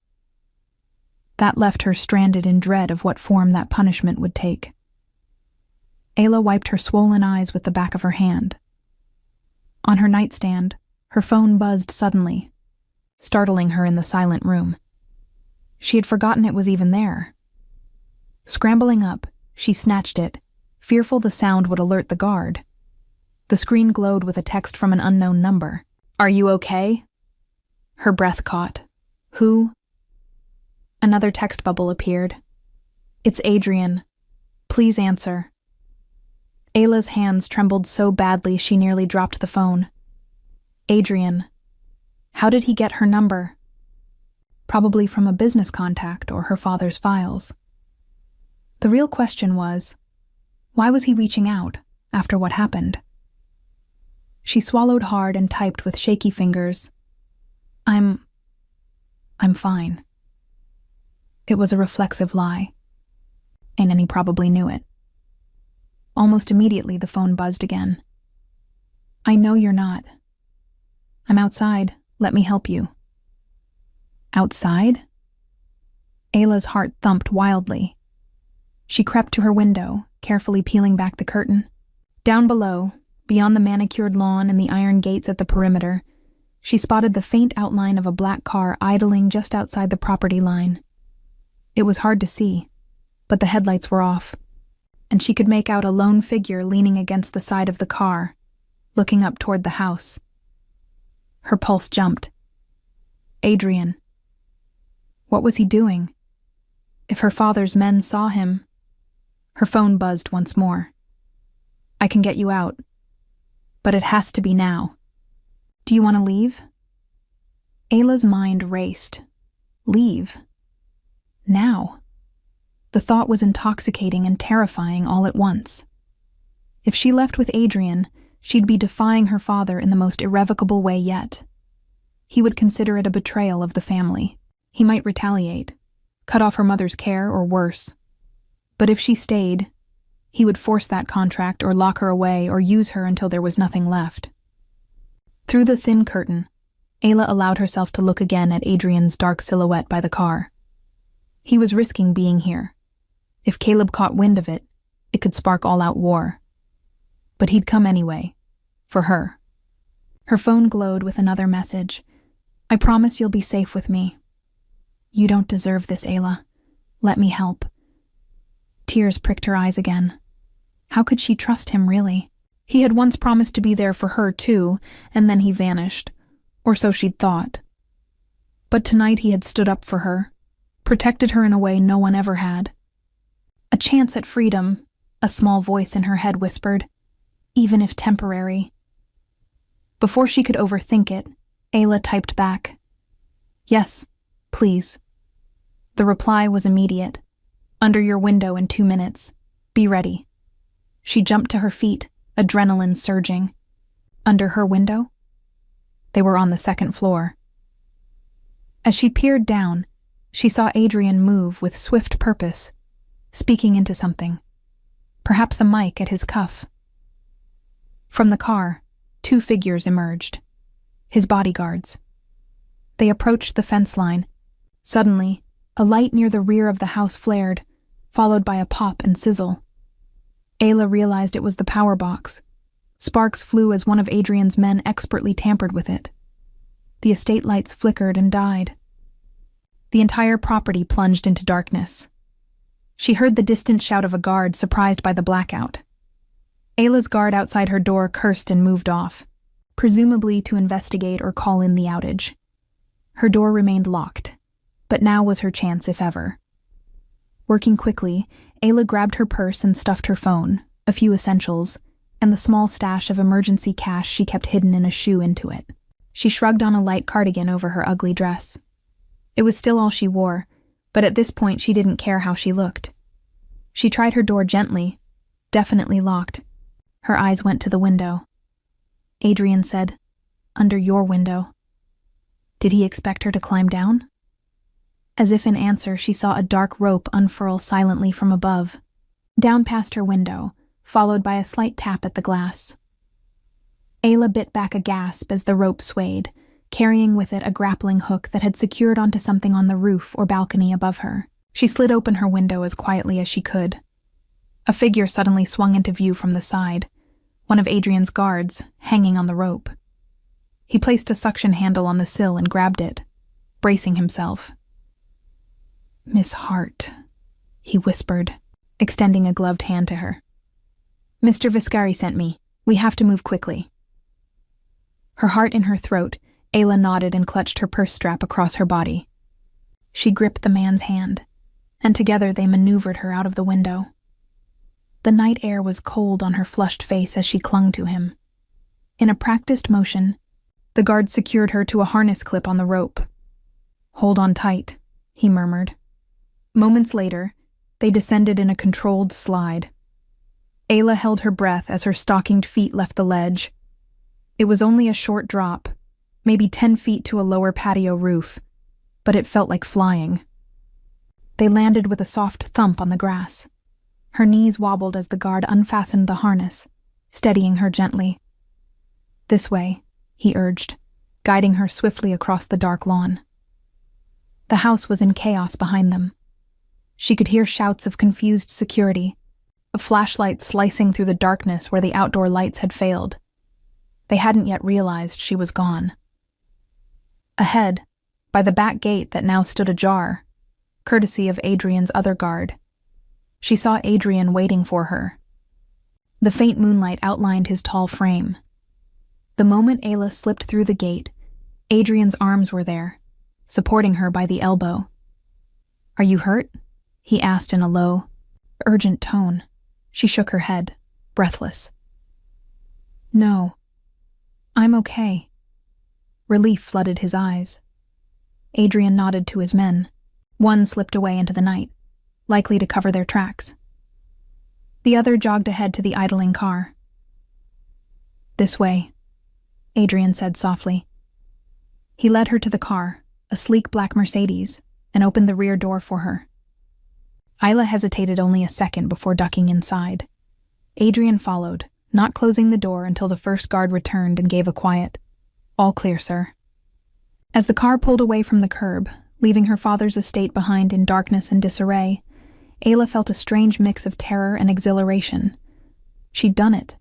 That left her stranded in dread of what form that punishment would take. Ayla wiped her swollen eyes with the back of her hand. On her nightstand, her phone buzzed suddenly, startling her in the silent room. She had forgotten it was even there. Scrambling up, she snatched it, fearful the sound would alert the guard. The screen glowed with a text from an unknown number. "Are you okay?" Her breath caught. "Who?" Another text bubble appeared. "It's Adrian. Please answer." Ayla's hands trembled so badly she nearly dropped the phone. Adrian. How did he get her number? Probably from a business contact or her father's files. The real question was, why was he reaching out after what happened? She swallowed hard and typed with shaky fingers, I'm fine. It was a reflexive lie, and he probably knew it. Almost immediately, the phone buzzed again. "I know you're not. I'm outside. Let me help you." Outside? Ayla's heart thumped wildly. She crept to her window, carefully peeling back the curtain. Down below, beyond the manicured lawn and the iron gates at the perimeter, she spotted the faint outline of a black car idling just outside the property line. It was hard to see, but the headlights were off, and she could make out a lone figure leaning against the side of the car, looking up toward the house. Her pulse jumped. Adrian. What was he doing? If her father's men saw him... Her phone buzzed once more. "I can get you out. But it has to be now. Do you want to leave?" Ayla's mind raced. Leave? Now? The thought was intoxicating and terrifying all at once. If she left with Adrian, she'd be defying her father in the most irrevocable way yet. He would consider it a betrayal of the family. He might retaliate, cut off her mother's care or worse. But if she stayed, he would force that contract or lock her away or use her until there was nothing left. Through the thin curtain, Ayla allowed herself to look again at Adrian's dark silhouette by the car. He was risking being here. If Caleb caught wind of it, it could spark all-out war. But he'd come anyway, for her. Her phone glowed with another message. "I promise you'll be safe with me." "You don't deserve this, Ayla. Let me help." Tears pricked her eyes again. How could she trust him, really? He had once promised to be there for her, too, and then he vanished. Or so she'd thought. But tonight he had stood up for her, protected her in a way no one ever had. A chance at freedom, a small voice in her head whispered, even if temporary. Before she could overthink it, Ayla typed back, "Yes, please." The reply was immediate. "Under your window in 2 minutes. Be ready." She jumped to her feet, adrenaline surging. Under her window? They were on the second floor. As she peered down, she saw Adrian move with swift purpose, speaking into something, perhaps a mic at his cuff. From the car, 2 figures emerged. His bodyguards. They approached the fence line. Suddenly, a light near the rear of the house flared, followed by a pop and sizzle. Ayla realized it was the power box. Sparks flew as one of Adrian's men expertly tampered with it. The estate lights flickered and died. The entire property plunged into darkness. She heard the distant shout of a guard surprised by the blackout. Ayla's guard outside her door cursed and moved off, presumably to investigate or call in the outage. Her door remained locked, but now was her chance if ever. Working quickly, Ayla grabbed her purse and stuffed her phone, a few essentials, and the small stash of emergency cash she kept hidden in a shoe into it. She shrugged on a light cardigan over her ugly dress. It was still all she wore, but at this point she didn't care how she looked. She tried her door gently, definitely locked. Her eyes went to the window. Adrian said, "Under your window." Did he expect her to climb down? As if in answer, she saw a dark rope unfurl silently from above, down past her window, followed by a slight tap at the glass. Ayla bit back a gasp as the rope swayed, carrying with it a grappling hook that had secured onto something on the roof or balcony above her. She slid open her window as quietly as she could. A figure suddenly swung into view from the side, one of Adrian's guards, hanging on the rope. He placed a suction handle on the sill and grabbed it, bracing himself. "Miss Hart," he whispered, extending a gloved hand to her. "Mr. Viscari sent me. We have to move quickly." Her heart in her throat, Ayla nodded and clutched her purse strap across her body. She gripped the man's hand, and together they maneuvered her out of the window. The night air was cold on her flushed face as she clung to him. In a practiced motion, the guard secured her to a harness clip on the rope. "Hold on tight," he murmured. Moments later, they descended in a controlled slide. Ayla held her breath as her stockinged feet left the ledge. It was only a short drop, maybe 10 feet to a lower patio roof, but it felt like flying. They landed with a soft thump on the grass. Her knees wobbled as the guard unfastened the harness, steadying her gently. "This way," he urged, guiding her swiftly across the dark lawn. The house was in chaos behind them. She could hear shouts of confused security, a flashlight slicing through the darkness where the outdoor lights had failed. They hadn't yet realized she was gone. Ahead, by the back gate that now stood ajar, courtesy of Adrian's other guard, she saw Adrian waiting for her. The faint moonlight outlined his tall frame. The moment Ayla slipped through the gate, Adrian's arms were there, supporting her by the elbow. "Are you hurt?" he asked in a low, urgent tone. She shook her head, breathless. "No, I'm okay." Relief flooded his eyes. Adrian nodded to his men. One slipped away into the night, likely to cover their tracks. The other jogged ahead to the idling car. "This way," Adrian said softly. He led her to the car, a sleek black Mercedes, and opened the rear door for her. Ayla hesitated only a second before ducking inside. Adrian followed, not closing the door until the first guard returned and gave a quiet, "All clear, sir." As the car pulled away from the curb, leaving her father's estate behind in darkness and disarray, Ayla felt a strange mix of terror and exhilaration. She'd done it.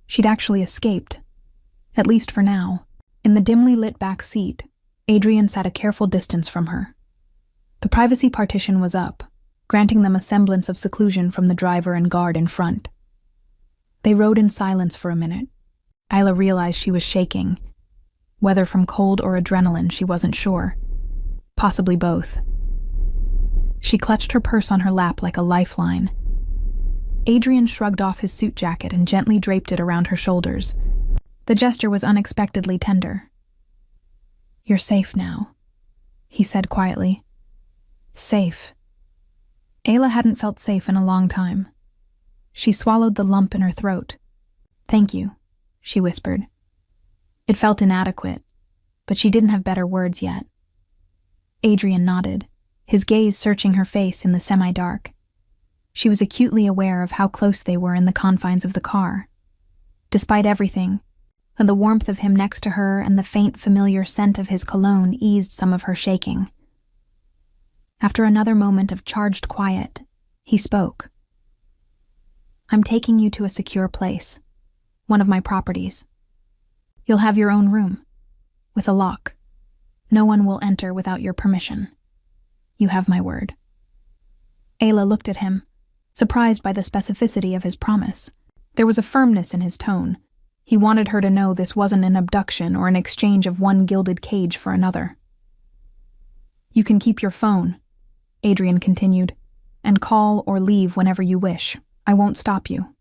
She'd actually escaped. At least for now. In the dimly lit back seat, Adrian sat a careful distance from her. The privacy partition was up, granting them a semblance of seclusion from the driver and guard in front. They rode in silence for a minute. Ayla realized she was shaking. Whether from cold or adrenaline, she wasn't sure. Possibly both. She clutched her purse on her lap like a lifeline. Adrian shrugged off his suit jacket and gently draped it around her shoulders. The gesture was unexpectedly tender. "You're safe now," he said quietly. Safe. Ayla hadn't felt safe in a long time. She swallowed the lump in her throat. "Thank you," she whispered. It felt inadequate, but she didn't have better words yet. Adrian nodded, his gaze searching her face in the semi-dark. She was acutely aware of how close they were in the confines of the car. Despite everything, and the warmth of him next to her and the faint, familiar scent of his cologne eased some of her shaking. After another moment of charged quiet, he spoke. "I'm taking you to a secure place, one of my properties. You'll have your own room, with a lock. No one will enter without your permission. You have my word." Ayla looked at him, surprised by the specificity of his promise. There was a firmness in his tone. He wanted her to know this wasn't an abduction or an exchange of one gilded cage for another. "You can keep your phone," Adrian continued, "and call or leave whenever you wish. I won't stop you.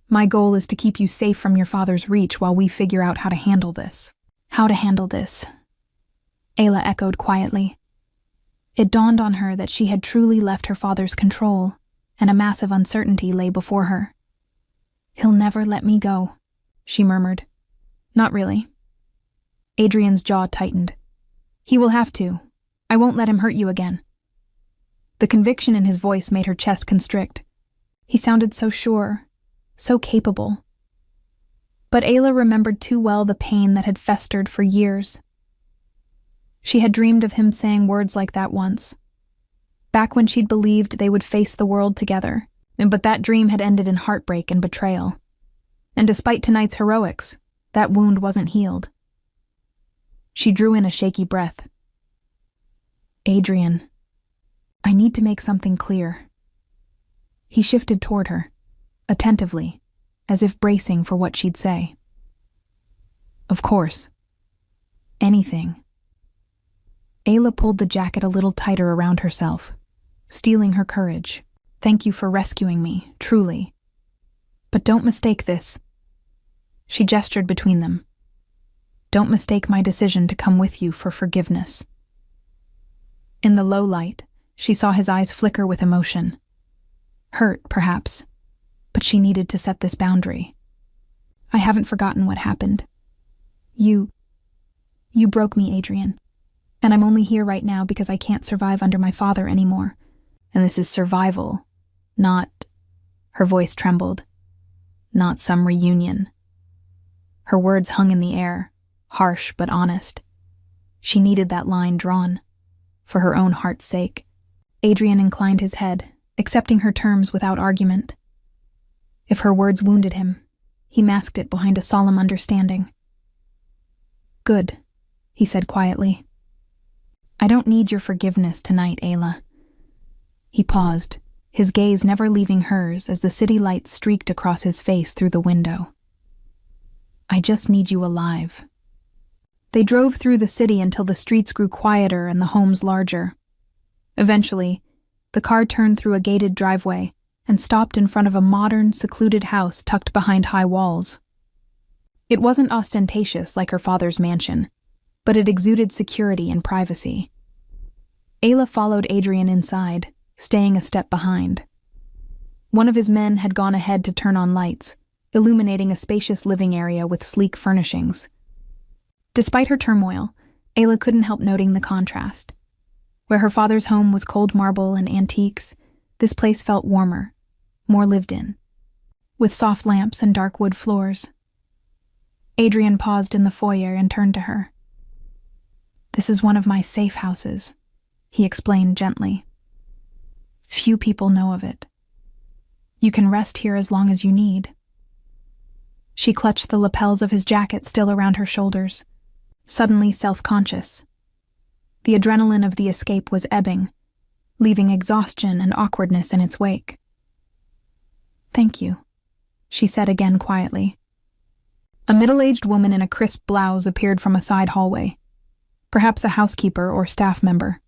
My goal is to keep you safe from your father's reach while we figure out how to handle this." "How to handle this?" Ayla echoed quietly. It dawned on her that she had truly left her father's control, and a massive uncertainty lay before her. "He'll never let me go," she murmured. "Not really." Adrian's jaw tightened. "He will have to. I won't let him hurt you again." The conviction in his voice made her chest constrict. He sounded so sure, so capable. But Ayla remembered too well the pain that had festered for years. She had dreamed of him saying words like that once, back when she'd believed they would face the world together, but that dream had ended in heartbreak and betrayal. And despite tonight's heroics, that wound wasn't healed. She drew in a shaky breath. "Adrian, I need to make something clear." He shifted toward her, attentively, as if bracing for what she'd say. "Of course. Anything." Ayla pulled the jacket a little tighter around herself, steeling her courage. "Thank you for rescuing me, truly. But don't mistake this." She gestured between them. "Don't mistake my decision to come with you for forgiveness." In the low light, she saw his eyes flicker with emotion. Hurt, perhaps, but she needed to set this boundary. "I haven't forgotten what happened. You broke me, Adrian. And I'm only here right now because I can't survive under my father anymore. And this is survival, not..." Her voice trembled. "Not some reunion." Her words hung in the air, harsh but honest. She needed that line drawn, for her own heart's sake. Adrian inclined his head, accepting her terms without argument. If her words wounded him, he masked it behind a solemn understanding. "Good," he said quietly. "I don't need your forgiveness tonight, Ayla." He paused, his gaze never leaving hers as the city lights streaked across his face through the window. "I just need you alive." They drove through the city until the streets grew quieter and the homes larger. Eventually, the car turned through a gated driveway and stopped in front of a modern, secluded house tucked behind high walls. It wasn't ostentatious like her father's mansion, but it exuded security and privacy. Ayla followed Adrian inside, staying a step behind. One of his men had gone ahead to turn on lights, illuminating a spacious living area with sleek furnishings. Despite her turmoil, Ayla couldn't help noting the contrast. Where her father's home was cold marble and antiques, this place felt warmer, more lived in, with soft lamps and dark wood floors. Adrian paused in the foyer and turned to her. "This is one of my safe houses," he explained gently. "Few people know of it. You can rest here as long as you need." She clutched the lapels of his jacket still around her shoulders, suddenly self-conscious. The adrenaline of the escape was ebbing, leaving exhaustion and awkwardness in its wake. "Thank you," she said again quietly. A middle-aged woman in a crisp blouse appeared from a side hallway, perhaps a housekeeper or staff member.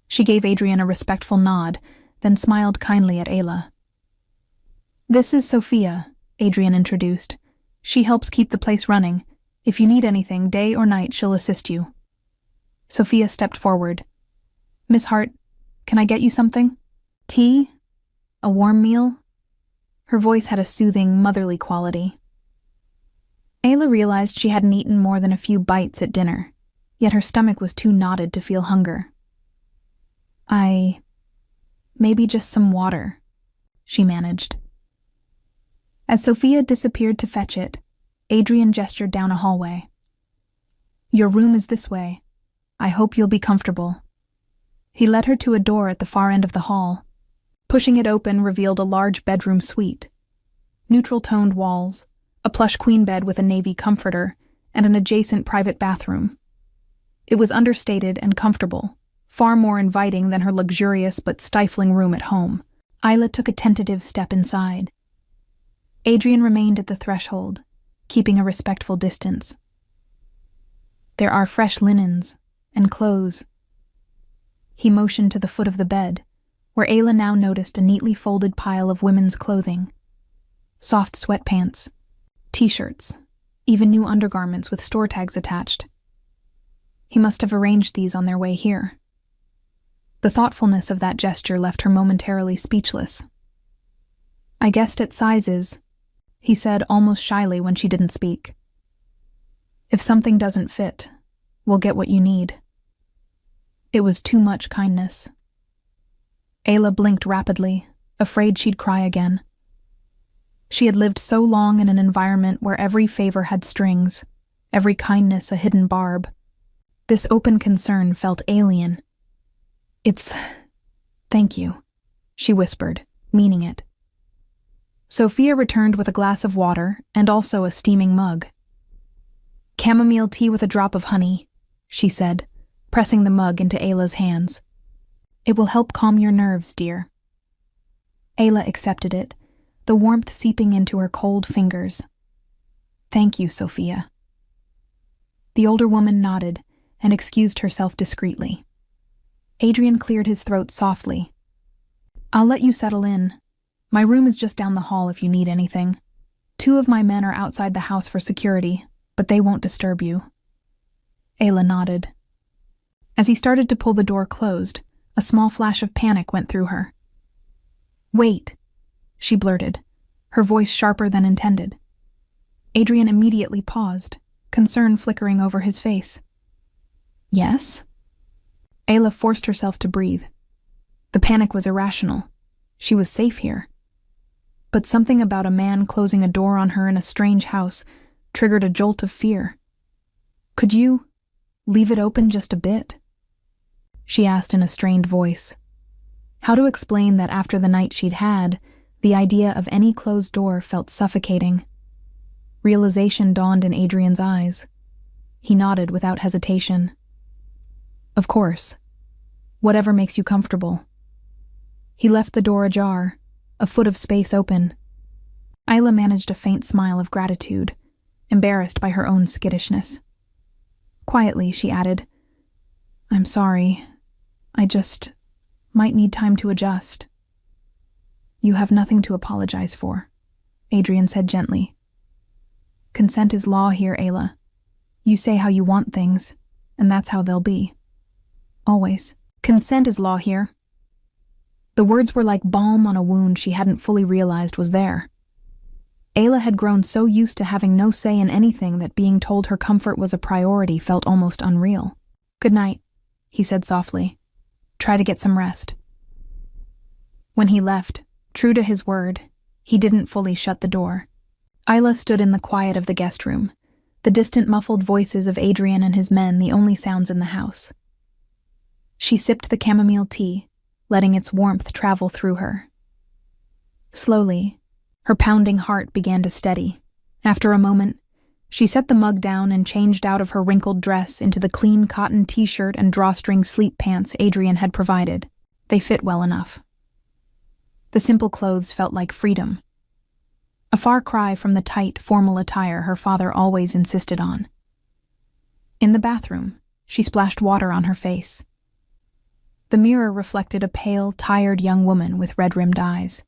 She gave Adrian a respectful nod, then smiled kindly at Ayla. "This is Sophia," Adrian introduced. "She helps keep the place running. If you need anything, day or night, she'll assist you." Sophia stepped forward. "Miss Hart, can I get you something? Tea? A warm meal?" Her voice had a soothing, motherly quality. Ayla realized she hadn't eaten more than a few bites at dinner, yet her stomach was too knotted to feel hunger. Maybe just some water," she managed. As Sophia disappeared to fetch it, Adrian gestured down a hallway. Your room is this way. I hope you'll be comfortable. He led her to a door at the far end of the hall. Pushing it open revealed a large bedroom suite. Neutral-toned walls, a plush queen bed with a navy comforter, and an adjacent private bathroom. It was understated and comfortable, far more inviting than her luxurious but stifling room at home. Isla took a tentative step inside. Adrian remained at the threshold, keeping a respectful distance. There are fresh linens and clothes. He motioned to the foot of the bed, where Ayla now noticed a neatly folded pile of women's clothing. Soft sweatpants, t-shirts, even new undergarments with store tags attached. He must have arranged these on their way here. The thoughtfulness of that gesture left her momentarily speechless. I guessed at sizes, he said almost shyly when she didn't speak. If something doesn't fit, we'll get what you need. It was too much kindness. Ayla blinked rapidly, afraid she'd cry again. She had lived so long in an environment where every favor had strings, every kindness a hidden barb. This open concern felt alien. Thank you, she whispered, meaning it. Sophia returned with a glass of water and also a steaming mug. Chamomile tea with a drop of honey, she said, pressing the mug into Ayla's hands. It will help calm your nerves, dear. Ayla accepted it, the warmth seeping into her cold fingers. Thank you, Sophia. The older woman nodded and excused herself discreetly. Adrian cleared his throat softly. I'll let you settle in. My room is just down the hall if you need anything. 2 of my men are outside the house for security, but they won't disturb you. Ayla nodded. As he started to pull the door closed, a small flash of panic went through her. Wait, she blurted, her voice sharper than intended. Adrian immediately paused, concern flickering over his face. Yes? Ayla forced herself to breathe. The panic was irrational. She was safe here. But something about a man closing a door on her in a strange house triggered a jolt of fear. Could you leave it open just a bit? She asked in a strained voice. How to explain that after the night she'd had, the idea of any closed door felt suffocating. Realization dawned in Adrian's eyes. He nodded without hesitation. Of course. Whatever makes you comfortable. He left the door ajar, a foot of space open. Isla managed a faint smile of gratitude, embarrassed by her own skittishness. Quietly, she added, I'm sorry. I just might need time to adjust. You have nothing to apologize for, Adrian said gently. Consent is law here, Ayla. You say how you want things, and that's how they'll be. Always. Consent is law here. The words were like balm on a wound she hadn't fully realized was there. Ayla had grown so used to having no say in anything that being told her comfort was a priority felt almost unreal. Good night, he said softly. Try to get some rest. When he left, true to his word, he didn't fully shut the door. Isla stood in the quiet of the guest room, the distant muffled voices of Adrian and his men the only sounds in the house. She sipped the chamomile tea, letting its warmth travel through her. Slowly, her pounding heart began to steady. After a moment, she set the mug down and changed out of her wrinkled dress into the clean cotton t-shirt and drawstring sleep pants Adrian had provided. They fit well enough. The simple clothes felt like freedom. A far cry from the tight, formal attire her father always insisted on. In the bathroom, she splashed water on her face. The mirror reflected a pale, tired young woman with red-rimmed eyes.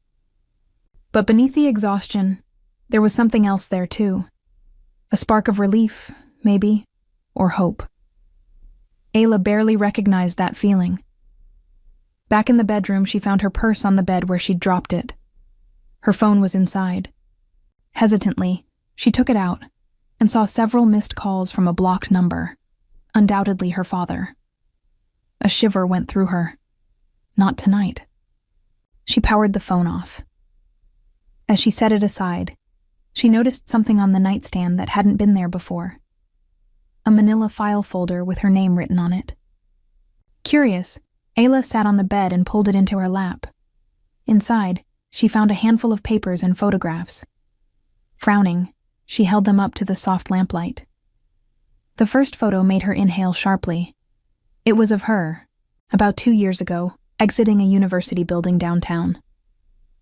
But beneath the exhaustion, there was something else there too. A spark of relief, maybe, or hope. Ayla barely recognized that feeling. Back in the bedroom, she found her purse on the bed where she'd dropped it. Her phone was inside. Hesitantly, she took it out and saw several missed calls from a blocked number, undoubtedly her father. A shiver went through her. Not tonight. She powered the phone off. As she set it aside, She noticed something on the nightstand that hadn't been there before. A manila file folder with her name written on it. Curious, Ayla sat on the bed and pulled it into her lap. Inside, she found a handful of papers and photographs. Frowning, she held them up to the soft lamplight. The first photo made her inhale sharply. It was of her, about 2 years ago, exiting a university building downtown.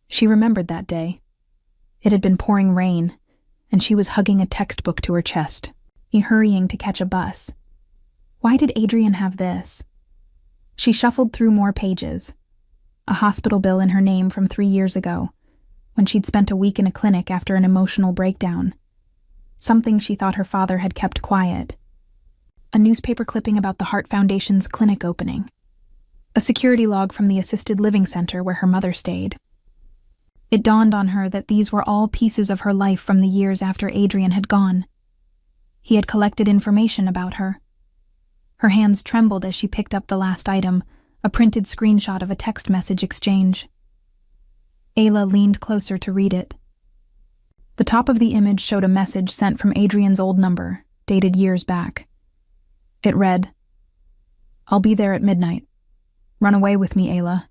She remembered that day. It had been pouring rain, and she was hugging a textbook to her chest, hurrying to catch a bus. Why did Adrian have this? She shuffled through more pages. A hospital bill in her name from 3 years ago, when she'd spent a week in a clinic after an emotional breakdown. Something she thought her father had kept quiet. A newspaper clipping about the Heart Foundation's clinic opening. A security log from the assisted living center where her mother stayed. It dawned on her that these were all pieces of her life from the years after Adrian had gone. He had collected information about her. Her hands trembled as she picked up the last item, a printed screenshot of a text message exchange. Ayla leaned closer to read it. The top of the image showed a message sent from Adrian's old number, dated years back. It read, "I'll be there at midnight. Run away with me, Ayla.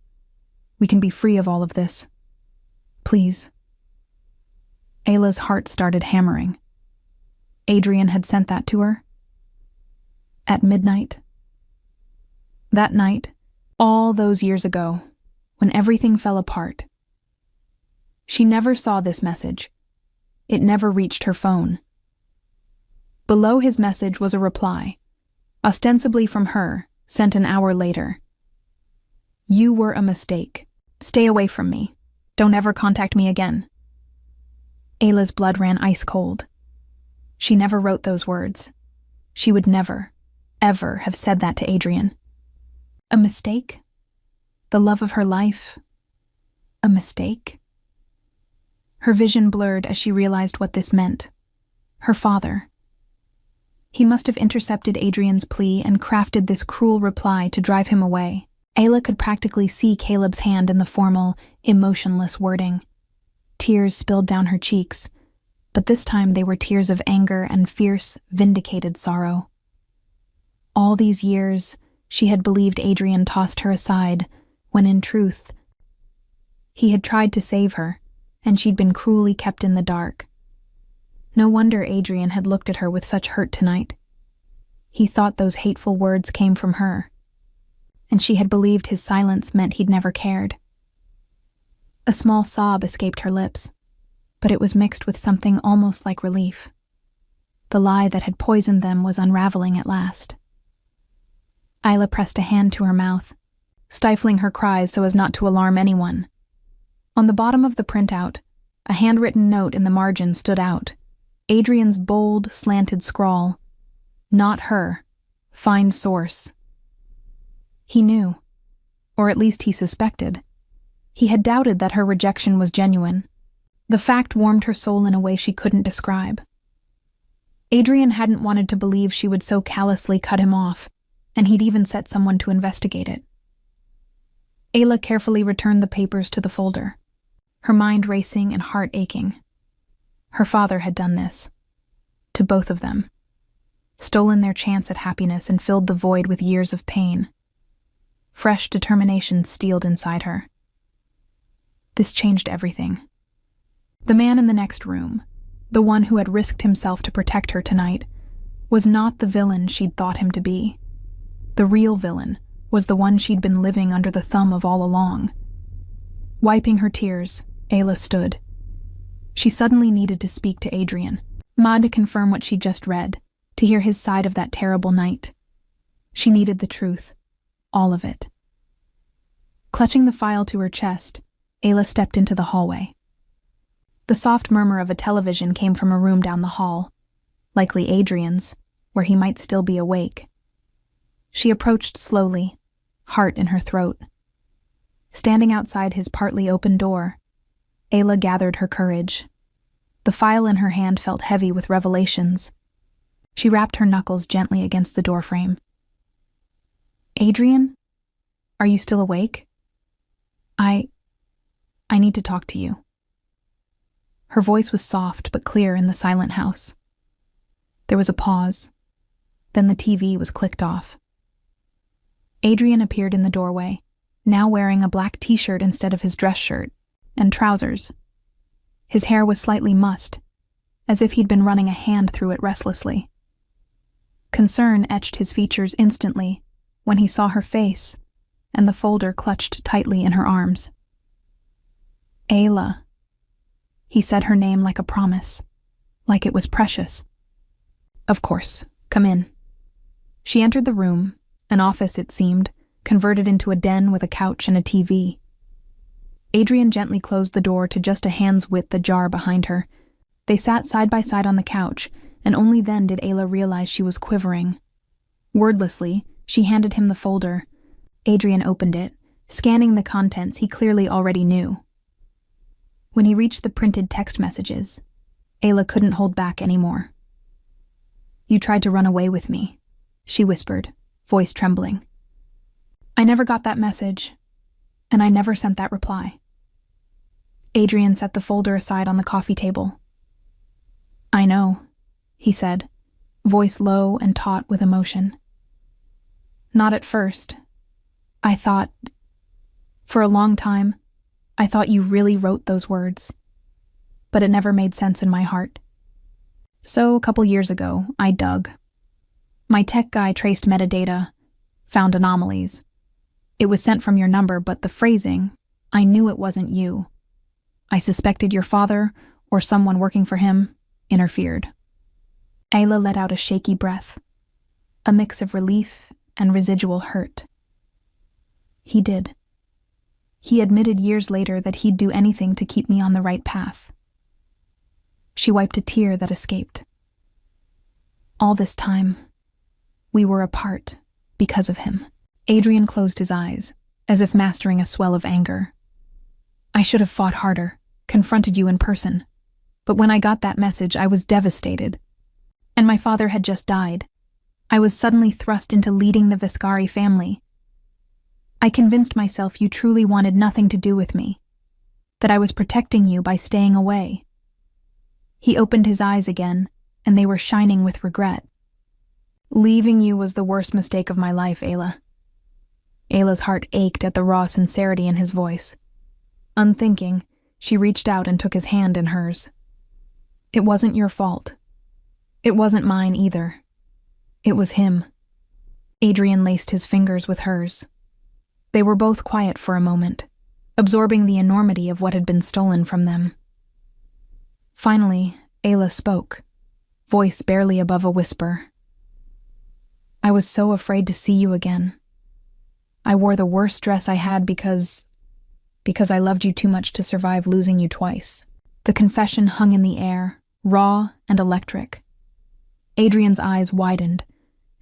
We can be free of all of this. Please." Ayla's heart started hammering. Adrian had sent that to her? At midnight? That night, all those years ago, when everything fell apart. She never saw this message. It never reached her phone. Below his message was a reply, ostensibly from her, sent an hour later. "You were a mistake. Stay away from me. Don't ever contact me again." Ayla's blood ran ice cold. She never wrote those words. She would never, ever have said that to Adrian. A mistake? The love of her life? A mistake? Her vision blurred as she realized what this meant. Her father. He must have intercepted Adrian's plea and crafted this cruel reply to drive him away. Ayla could practically see Caleb's hand in the formal, emotionless wording. Tears spilled down her cheeks, but this time they were tears of anger and fierce, vindicated sorrow. All these years, she had believed Adrian tossed her aside, when in truth, he had tried to save her, and she'd been cruelly kept in the dark. No wonder Adrian had looked at her with such hurt tonight. He thought those hateful words came from her, and she had believed his silence meant he'd never cared. A small sob escaped her lips, but it was mixed with something almost like relief. The lie that had poisoned them was unraveling at last. Ayla pressed a hand to her mouth, stifling her cries so as not to alarm anyone. On the bottom of the printout, a handwritten note in the margin stood out. Adrian's bold, slanted scrawl. "Not her. Find source." He knew, or at least he suspected. He had doubted that her rejection was genuine. The fact warmed her soul in a way she couldn't describe. Adrian hadn't wanted to believe she would so callously cut him off, and he'd even set someone to investigate it. Ayla carefully returned the papers to the folder, her mind racing and heart aching. Her father had done this. To both of them. Stolen their chance at happiness and filled the void with years of pain. Fresh determination steeled inside her. This changed everything. The man in the next room, the one who had risked himself to protect her tonight, was not the villain she'd thought him to be. The real villain was the one she'd been living under the thumb of all along. Wiping her tears, Ayla stood. She suddenly needed to speak to Adrian, to confirm what she'd just read, to hear his side of that terrible night. She needed the truth, all of it. Clutching the file to her chest, Ayla stepped into the hallway. The soft murmur of a television came from a room down the hall, likely Adrian's, where he might still be awake. She approached slowly, heart in her throat. Standing outside his partly open door, Ayla gathered her courage. The file in her hand felt heavy with revelations. She rapped her knuckles gently against the doorframe. "Adrian? Are you still awake? I need to talk to you." Her voice was soft but clear in the silent house. There was a pause. Then the TV was clicked off. Adrian appeared in the doorway, now wearing a black t-shirt instead of his dress shirt, and trousers. His hair was slightly mussed, as if he'd been running a hand through it restlessly. Concern etched his features instantly when he saw her face and the folder clutched tightly in her arms. Ayla. He said her name like a promise, like it was precious. Of course, come in. She entered the room, an office it seemed, converted into a den with a couch and a TV. Adrian gently closed the door to just a hand's width ajar behind her. They sat side by side on the couch, and only then did Ayla realize she was quivering. Wordlessly, she handed him the folder. Adrian opened it, scanning the contents he clearly already knew. When he reached the printed text messages, Ayla couldn't hold back anymore. "You tried to run away with me," she whispered, voice trembling. "I never got that message, and I never sent that reply." Adrian set the folder aside on the coffee table. "I know," he said, voice low and taut with emotion. "Not at first. For a long time, I thought you really wrote those words, but it never made sense in my heart. So a couple years ago, I dug. My tech guy traced metadata, found anomalies. It was sent from your number, but the phrasing, I knew it wasn't you. I suspected your father, or someone working for him, interfered." Ayla let out a shaky breath, a mix of relief and residual hurt. "He did. He admitted years later that he'd do anything to keep me on the right path." She wiped a tear that escaped. "All this time, we were apart because of him." Adrian closed his eyes, as if mastering a swell of anger. "I should have fought harder, confronted you in person. But when I got that message, I was devastated. And my father had just died. I was suddenly thrust into leading the Viscari family. I convinced myself you truly wanted nothing to do with me, that I was protecting you by staying away." He opened his eyes again, and they were shining with regret. "Leaving you was the worst mistake of my life, Ayla." Ayla's heart ached at the raw sincerity in his voice. Unthinking, she reached out and took his hand in hers. "It wasn't your fault. It wasn't mine either. It was him." Adrian laced his fingers with hers. They were both quiet for a moment, absorbing the enormity of what had been stolen from them. Finally, Ayla spoke, voice barely above a whisper. "I was so afraid to see you again. I wore the worst dress I had because I loved you too much to survive losing you twice." The confession hung in the air, raw and electric. Adrian's eyes widened,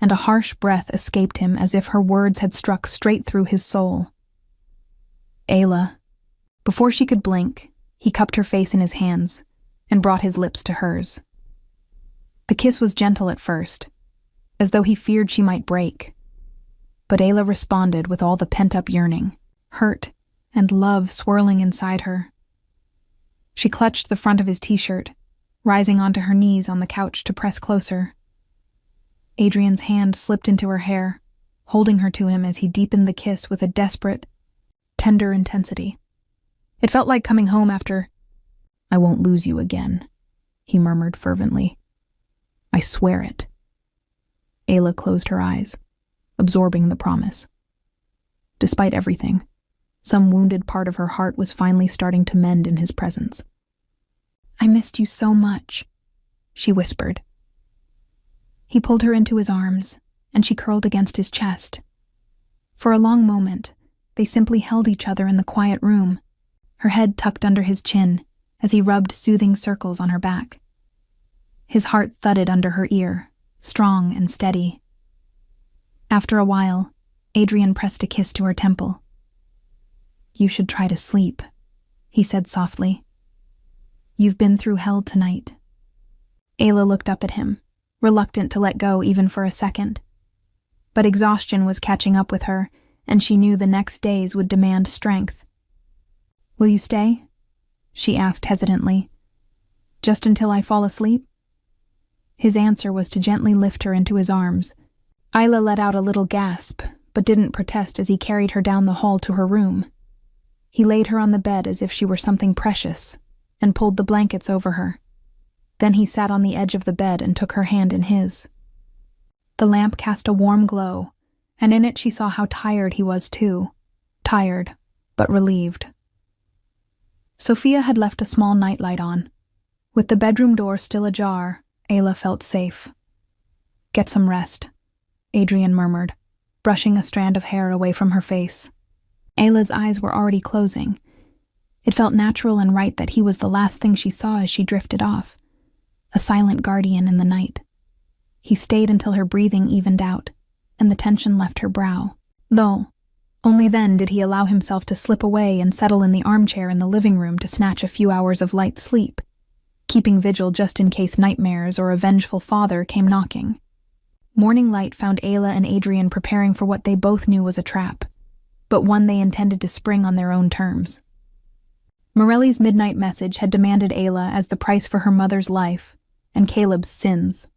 and a harsh breath escaped him as if her words had struck straight through his soul. "Ayla." Before she could blink, he cupped her face in his hands and brought his lips to hers. The kiss was gentle at first, as though he feared she might break. But Ayla responded with all the pent-up yearning, hurt, and love swirling inside her. She clutched the front of his t-shirt, rising onto her knees on the couch to press closer. Adrian's hand slipped into her hair, holding her to him as he deepened the kiss with a desperate, tender intensity. It felt like coming home after. "I won't lose you again," he murmured fervently. "I swear it." Ayla closed her eyes, absorbing the promise. Despite everything, some wounded part of her heart was finally starting to mend in his presence. "I missed you so much," she whispered. He pulled her into his arms, and she curled against his chest. For a long moment, they simply held each other in the quiet room, her head tucked under his chin as he rubbed soothing circles on her back. His heart thudded under her ear, strong and steady. After a while, Adrian pressed a kiss to her temple. "You should try to sleep," he said softly. "You've been through hell tonight." Ayla looked up at him, reluctant to let go even for a second. But exhaustion was catching up with her, and she knew the next days would demand strength. "Will you stay?" she asked hesitantly. Just until I fall asleep?" His answer was to gently lift her into his arms. Isla let out a little gasp, but didn't protest as he carried her down the hall to her room. He laid her on the bed as if she were something precious, and pulled the blankets over her. Then he sat on the edge of the bed and took her hand in his. The lamp cast a warm glow, and in it she saw how tired he was too. Tired, but relieved. Sophia had left a small nightlight on. With the bedroom door still ajar, Ayla felt safe. "Get some rest," Adrian murmured, brushing a strand of hair away from her face. Ayla's eyes were already closing. It felt natural and right that he was the last thing she saw as she drifted off, a silent guardian in the night. He stayed until her breathing evened out, and the tension left her brow. Though, only then did he allow himself to slip away and settle in the armchair in the living room to snatch a few hours of light sleep, keeping vigil just in case nightmares or a vengeful father came knocking. Morning light found Ayla and Adrian preparing for what they both knew was a trap, but one they intended to spring on their own terms. Morelli's midnight message had demanded Ayla as the price for her mother's life and Caleb's sins.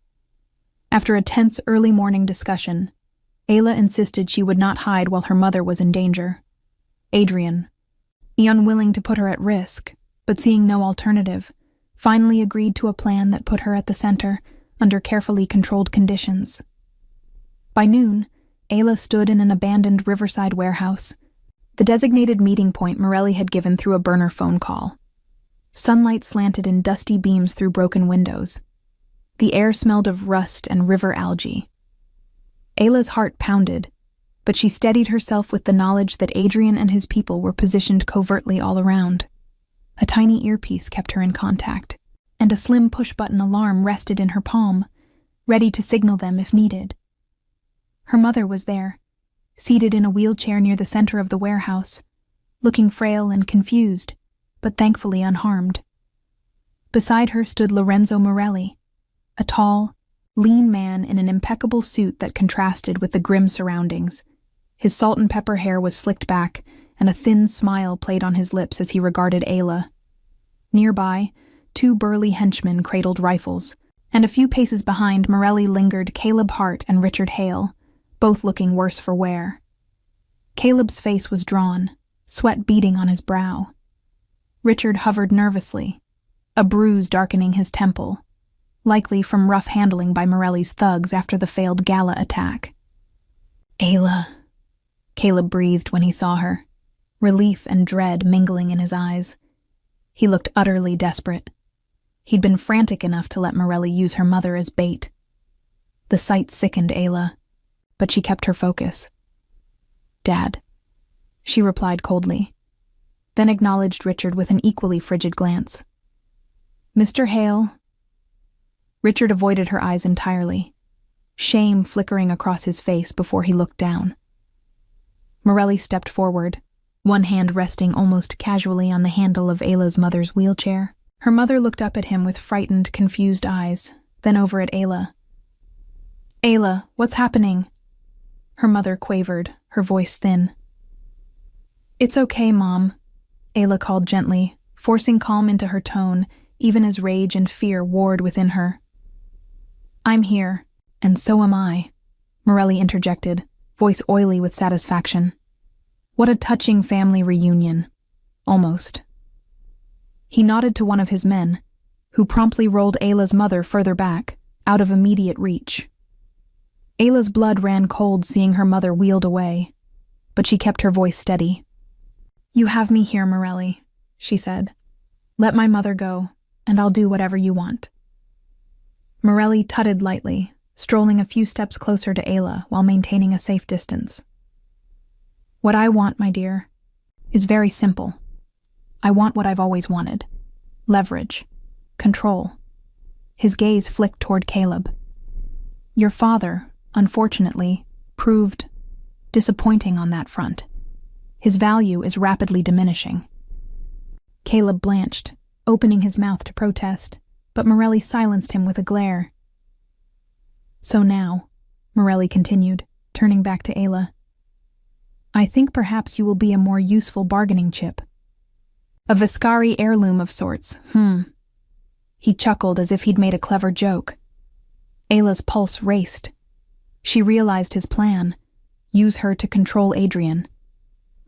After a tense early morning discussion, Ayla insisted she would not hide while her mother was in danger. Adrian, unwilling to put her at risk, but seeing no alternative, finally agreed to a plan that put her at the center under carefully controlled conditions. By noon, Ayla stood in an abandoned riverside warehouse, the designated meeting point Morelli had given through a burner phone call. Sunlight slanted in dusty beams through broken windows. The air smelled of rust and river algae. Ayla's heart pounded, but she steadied herself with the knowledge that Adrian and his people were positioned covertly all around. A tiny earpiece kept her in contact, and a slim push-button alarm rested in her palm, ready to signal them if needed. Her mother was there, seated in a wheelchair near the center of the warehouse, looking frail and confused, but thankfully unharmed. Beside her stood Lorenzo Morelli, a tall, lean man in an impeccable suit that contrasted with the grim surroundings. His salt and pepper hair was slicked back, and a thin smile played on his lips as he regarded Ayla. Nearby, 2 burly henchmen cradled rifles, and a few paces behind Morelli lingered Caleb Hart and Richard Hale, both looking worse for wear. Caleb's face was drawn, sweat beading on his brow. Richard hovered nervously, a bruise darkening his temple, likely from rough handling by Morelli's thugs after the failed gala attack. "Ayla," Caleb breathed when he saw her, relief and dread mingling in his eyes. He looked utterly desperate. He'd been frantic enough to let Morelli use her mother as bait. The sight sickened Ayla, but she kept her focus. "Dad," she replied coldly, then acknowledged Richard with an equally frigid glance. "Mr. Hale." Richard avoided her eyes entirely, shame flickering across his face before he looked down. Morelli stepped forward, one hand resting almost casually on the handle of Ayla's mother's wheelchair. Her mother looked up at him with frightened, confused eyes, then over at Ayla. "Ayla, what's happening?" Her mother quavered, her voice thin. "It's okay, Mom," Ayla called gently, forcing calm into her tone, even as rage and fear warred within her. "I'm here, and so am I," Morelli interjected, voice oily with satisfaction. "What a touching family reunion. Almost." He nodded to one of his men, who promptly rolled Ayla's mother further back, out of immediate reach. Ayla's blood ran cold seeing her mother wheeled away, but she kept her voice steady. "You have me here, Morelli," she said. "Let my mother go, and I'll do whatever you want." Morelli tutted lightly, strolling a few steps closer to Ayla while maintaining a safe distance. "What I want, my dear, is very simple. I want what I've always wanted. Leverage. Control." His gaze flicked toward Caleb. "Your father, unfortunately, proved disappointing on that front. His value is rapidly diminishing." Caleb blanched, opening his mouth to protest, but Morelli silenced him with a glare. "So now," Morelli continued, turning back to Ayla, "I think perhaps you will be a more useful bargaining chip. A Viscari heirloom of sorts, He chuckled as if he'd made a clever joke. Ayla's pulse raced. She realized his plan: use her to control Adrian.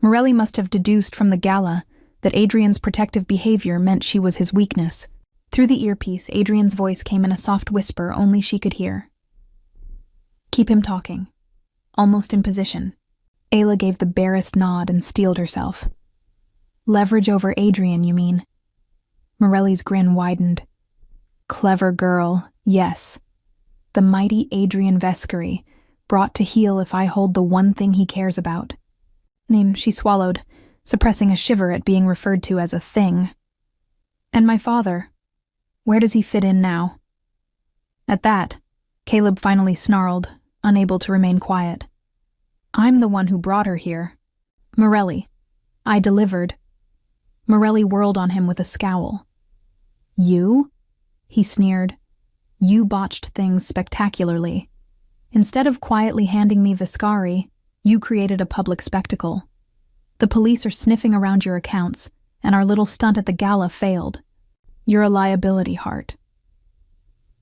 Morelli must have deduced from the gala that Adrian's protective behavior meant she was his weakness. Through the earpiece, Adrian's voice came in a soft whisper only she could hear. "Keep him talking." Almost in position, Ayla gave the barest nod and steeled herself. "Leverage over Adrian, you mean?" Morelli's grin widened. "Clever girl, yes. The mighty Adrian Vescari, brought to heel if I hold the one thing he cares about." She swallowed, suppressing a shiver at being referred to as a thing. "And my father, where does he fit in now?" At that, Caleb finally snarled, unable to remain quiet. "I'm the one who brought her here. Morelli. I delivered." Morelli whirled on him with a scowl. "You?" he sneered. "You botched things spectacularly. Instead of quietly handing me Vescari, you created a public spectacle. The police are sniffing around your accounts, and our little stunt at the gala failed. You're a liability, Hart."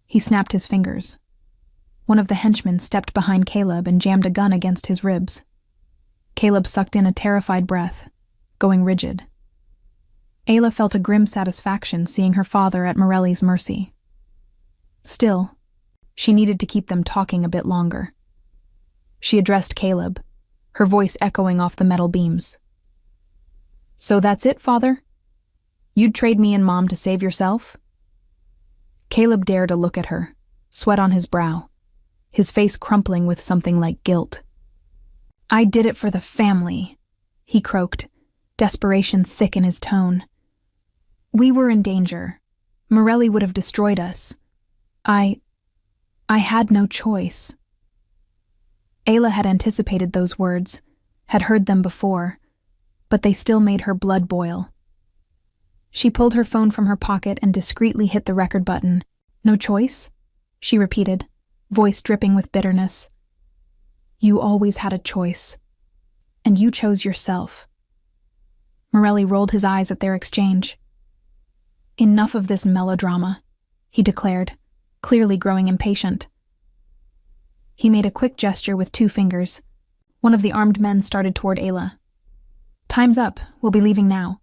He snapped his fingers. One of the henchmen stepped behind Caleb and jammed a gun against his ribs. Caleb sucked in a terrified breath, going rigid. Ayla felt a grim satisfaction seeing her father at Morelli's mercy. Still, she needed to keep them talking a bit longer. She addressed Caleb, her voice echoing off the metal beams. "So that's it, father? You'd trade me and Mom to save yourself?" Caleb dared to look at her, sweat on his brow, his face crumpling with something like guilt. "I did it for the family," he croaked, desperation thick in his tone. "We were in danger. Morelli would have destroyed us. I had no choice." Ayla had anticipated those words, had heard them before, but they still made her blood boil. She pulled her phone from her pocket and discreetly hit the record button. "No choice?" she repeated, voice dripping with bitterness. "You always had a choice, and you chose yourself." Morelli rolled his eyes at their exchange. "Enough of this melodrama," he declared, clearly growing impatient. He made a quick gesture with 2 fingers. One of the armed men started toward Ayla. "Time's up, we'll be leaving now,"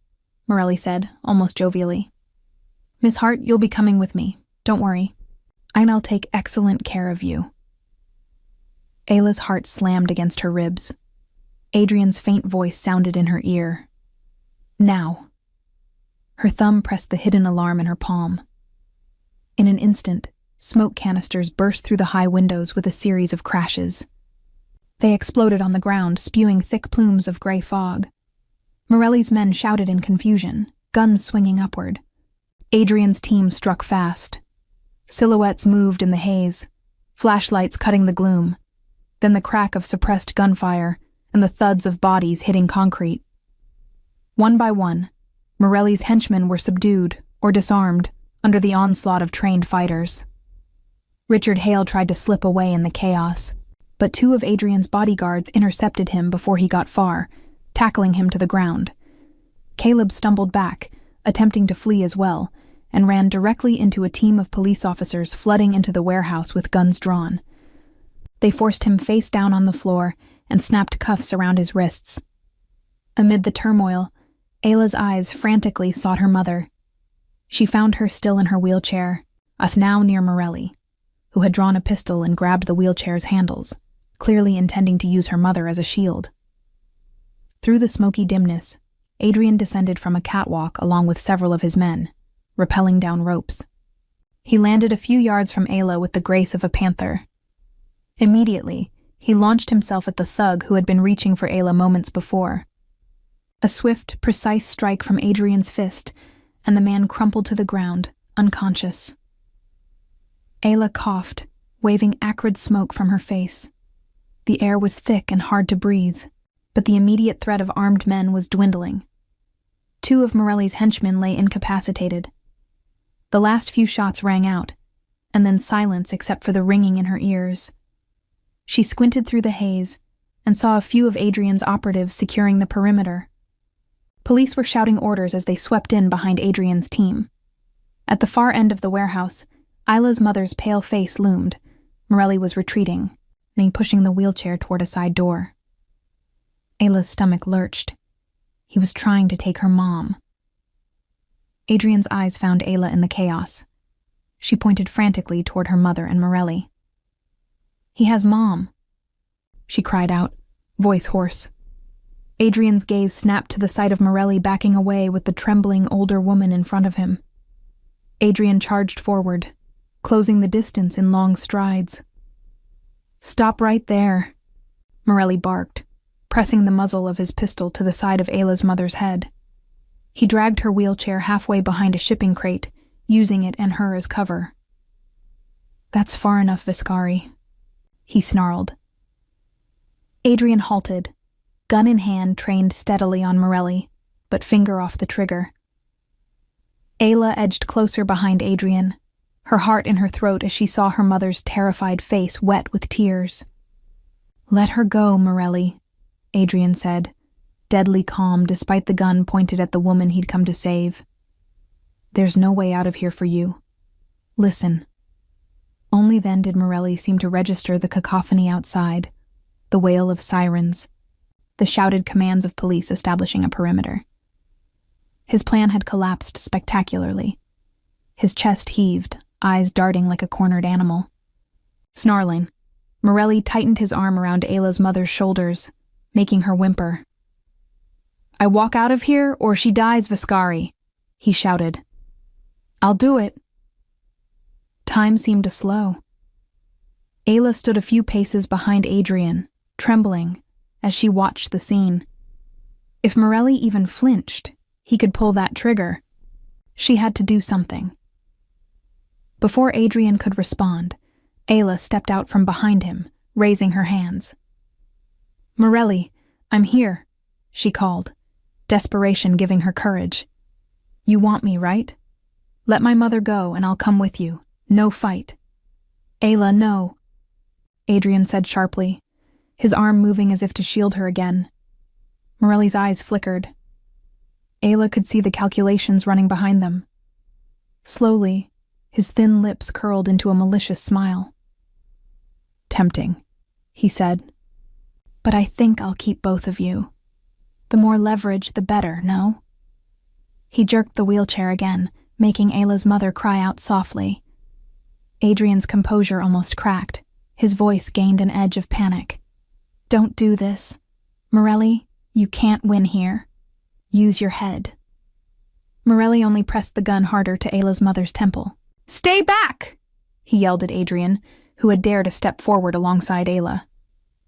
Morelli said, almost jovially. "Miss Hart, you'll be coming with me, don't worry. And I'll take excellent care of you." Ayla's heart slammed against her ribs. Adrian's faint voice sounded in her ear. "Now." Her thumb pressed the hidden alarm in her palm. In an instant, smoke canisters burst through the high windows with a series of crashes. They exploded on the ground, spewing thick plumes of gray fog. Morelli's men shouted in confusion, guns swinging upward. Adrian's team struck fast. Silhouettes moved in the haze, flashlights cutting the gloom, then the crack of suppressed gunfire and the thuds of bodies hitting concrete. One by one, Morelli's henchmen were subdued or disarmed under the onslaught of trained fighters. Richard Hale tried to slip away in the chaos, but 2 of Adrian's bodyguards intercepted him before he got far, tackling him to the ground. Caleb stumbled back, attempting to flee as well, and ran directly into a team of police officers flooding into the warehouse with guns drawn. They forced him face down on the floor and snapped cuffs around his wrists. Amid the turmoil, Ayla's eyes frantically sought her mother. She found her still in her wheelchair, us now near Morelli, who had drawn a pistol and grabbed the wheelchair's handles, clearly intending to use her mother as a shield. Through the smoky dimness, Adrian descended from a catwalk along with several of his men, rappelling down ropes. He landed a few yards from Ayla with the grace of a panther. Immediately, he launched himself at the thug who had been reaching for Ayla moments before. A swift, precise strike from Adrian's fist, and the man crumpled to the ground, unconscious. Ayla coughed, waving acrid smoke from her face. The air was thick and hard to breathe, but the immediate threat of armed men was dwindling. 2 of Morelli's henchmen lay incapacitated. The last few shots rang out, and then silence except for the ringing in her ears. She squinted through the haze and saw a few of Adrian's operatives securing the perimeter. Police were shouting orders as they swept in behind Adrian's team. At the far end of the warehouse, Isla's mother's pale face loomed. Morelli was retreating, pushing the wheelchair toward a side door. Ayla's stomach lurched. He was trying to take her mom. Adrian's eyes found Ayla in the chaos. She pointed frantically toward her mother and Morelli. "He has Mom," she cried out, voice hoarse. Adrian's gaze snapped to the sight of Morelli backing away with the trembling older woman in front of him. Adrian charged forward, closing the distance in long strides. "Stop right there," Morelli barked, pressing the muzzle of his pistol to the side of Ayla's mother's head. He dragged her wheelchair halfway behind a shipping crate, using it and her as cover. "That's far enough, Viscari," he snarled. Adrian halted, gun in hand, trained steadily on Morelli, but finger off the trigger. Ayla edged closer behind Adrian, her heart in her throat as she saw her mother's terrified face wet with tears. "Let her go, Morelli," Adrian said, deadly calm despite the gun pointed at the woman he'd come to save. "There's no way out of here for you. Listen." Only then did Morelli seem to register the cacophony outside, the wail of sirens, the shouted commands of police establishing a perimeter. His plan had collapsed spectacularly. His chest heaved, eyes darting like a cornered animal. Snarling, Morelli tightened his arm around Ayla's mother's shoulders, making her whimper. "I walk out of here or she dies, Viscari," he shouted. "I'll do it." Time seemed to slow. Ayla stood a few paces behind Adrian, trembling, as she watched the scene. If Morelli even flinched, he could pull that trigger. She had to do something. Before Adrian could respond, Ayla stepped out from behind him, raising her hands. "Morelli, I'm here," she called, desperation giving her courage. "You want me, right? Let my mother go and I'll come with you. No fight." "Ayla, no," Adrian said sharply, his arm moving as if to shield her again. Morelli's eyes flickered. Ayla could see the calculations running behind them. Slowly, his thin lips curled into a malicious smile. "Tempting," he said. "But I think I'll keep both of you. The more leverage, the better, no?" He jerked the wheelchair again, making Ayla's mother cry out softly. Adrian's composure almost cracked. His voice gained an edge of panic. "Don't do this. Morelli, you can't win here. Use your head." Morelli only pressed the gun harder to Ayla's mother's temple. "Stay back!" he yelled at Adrian, who had dared to step forward alongside Ayla.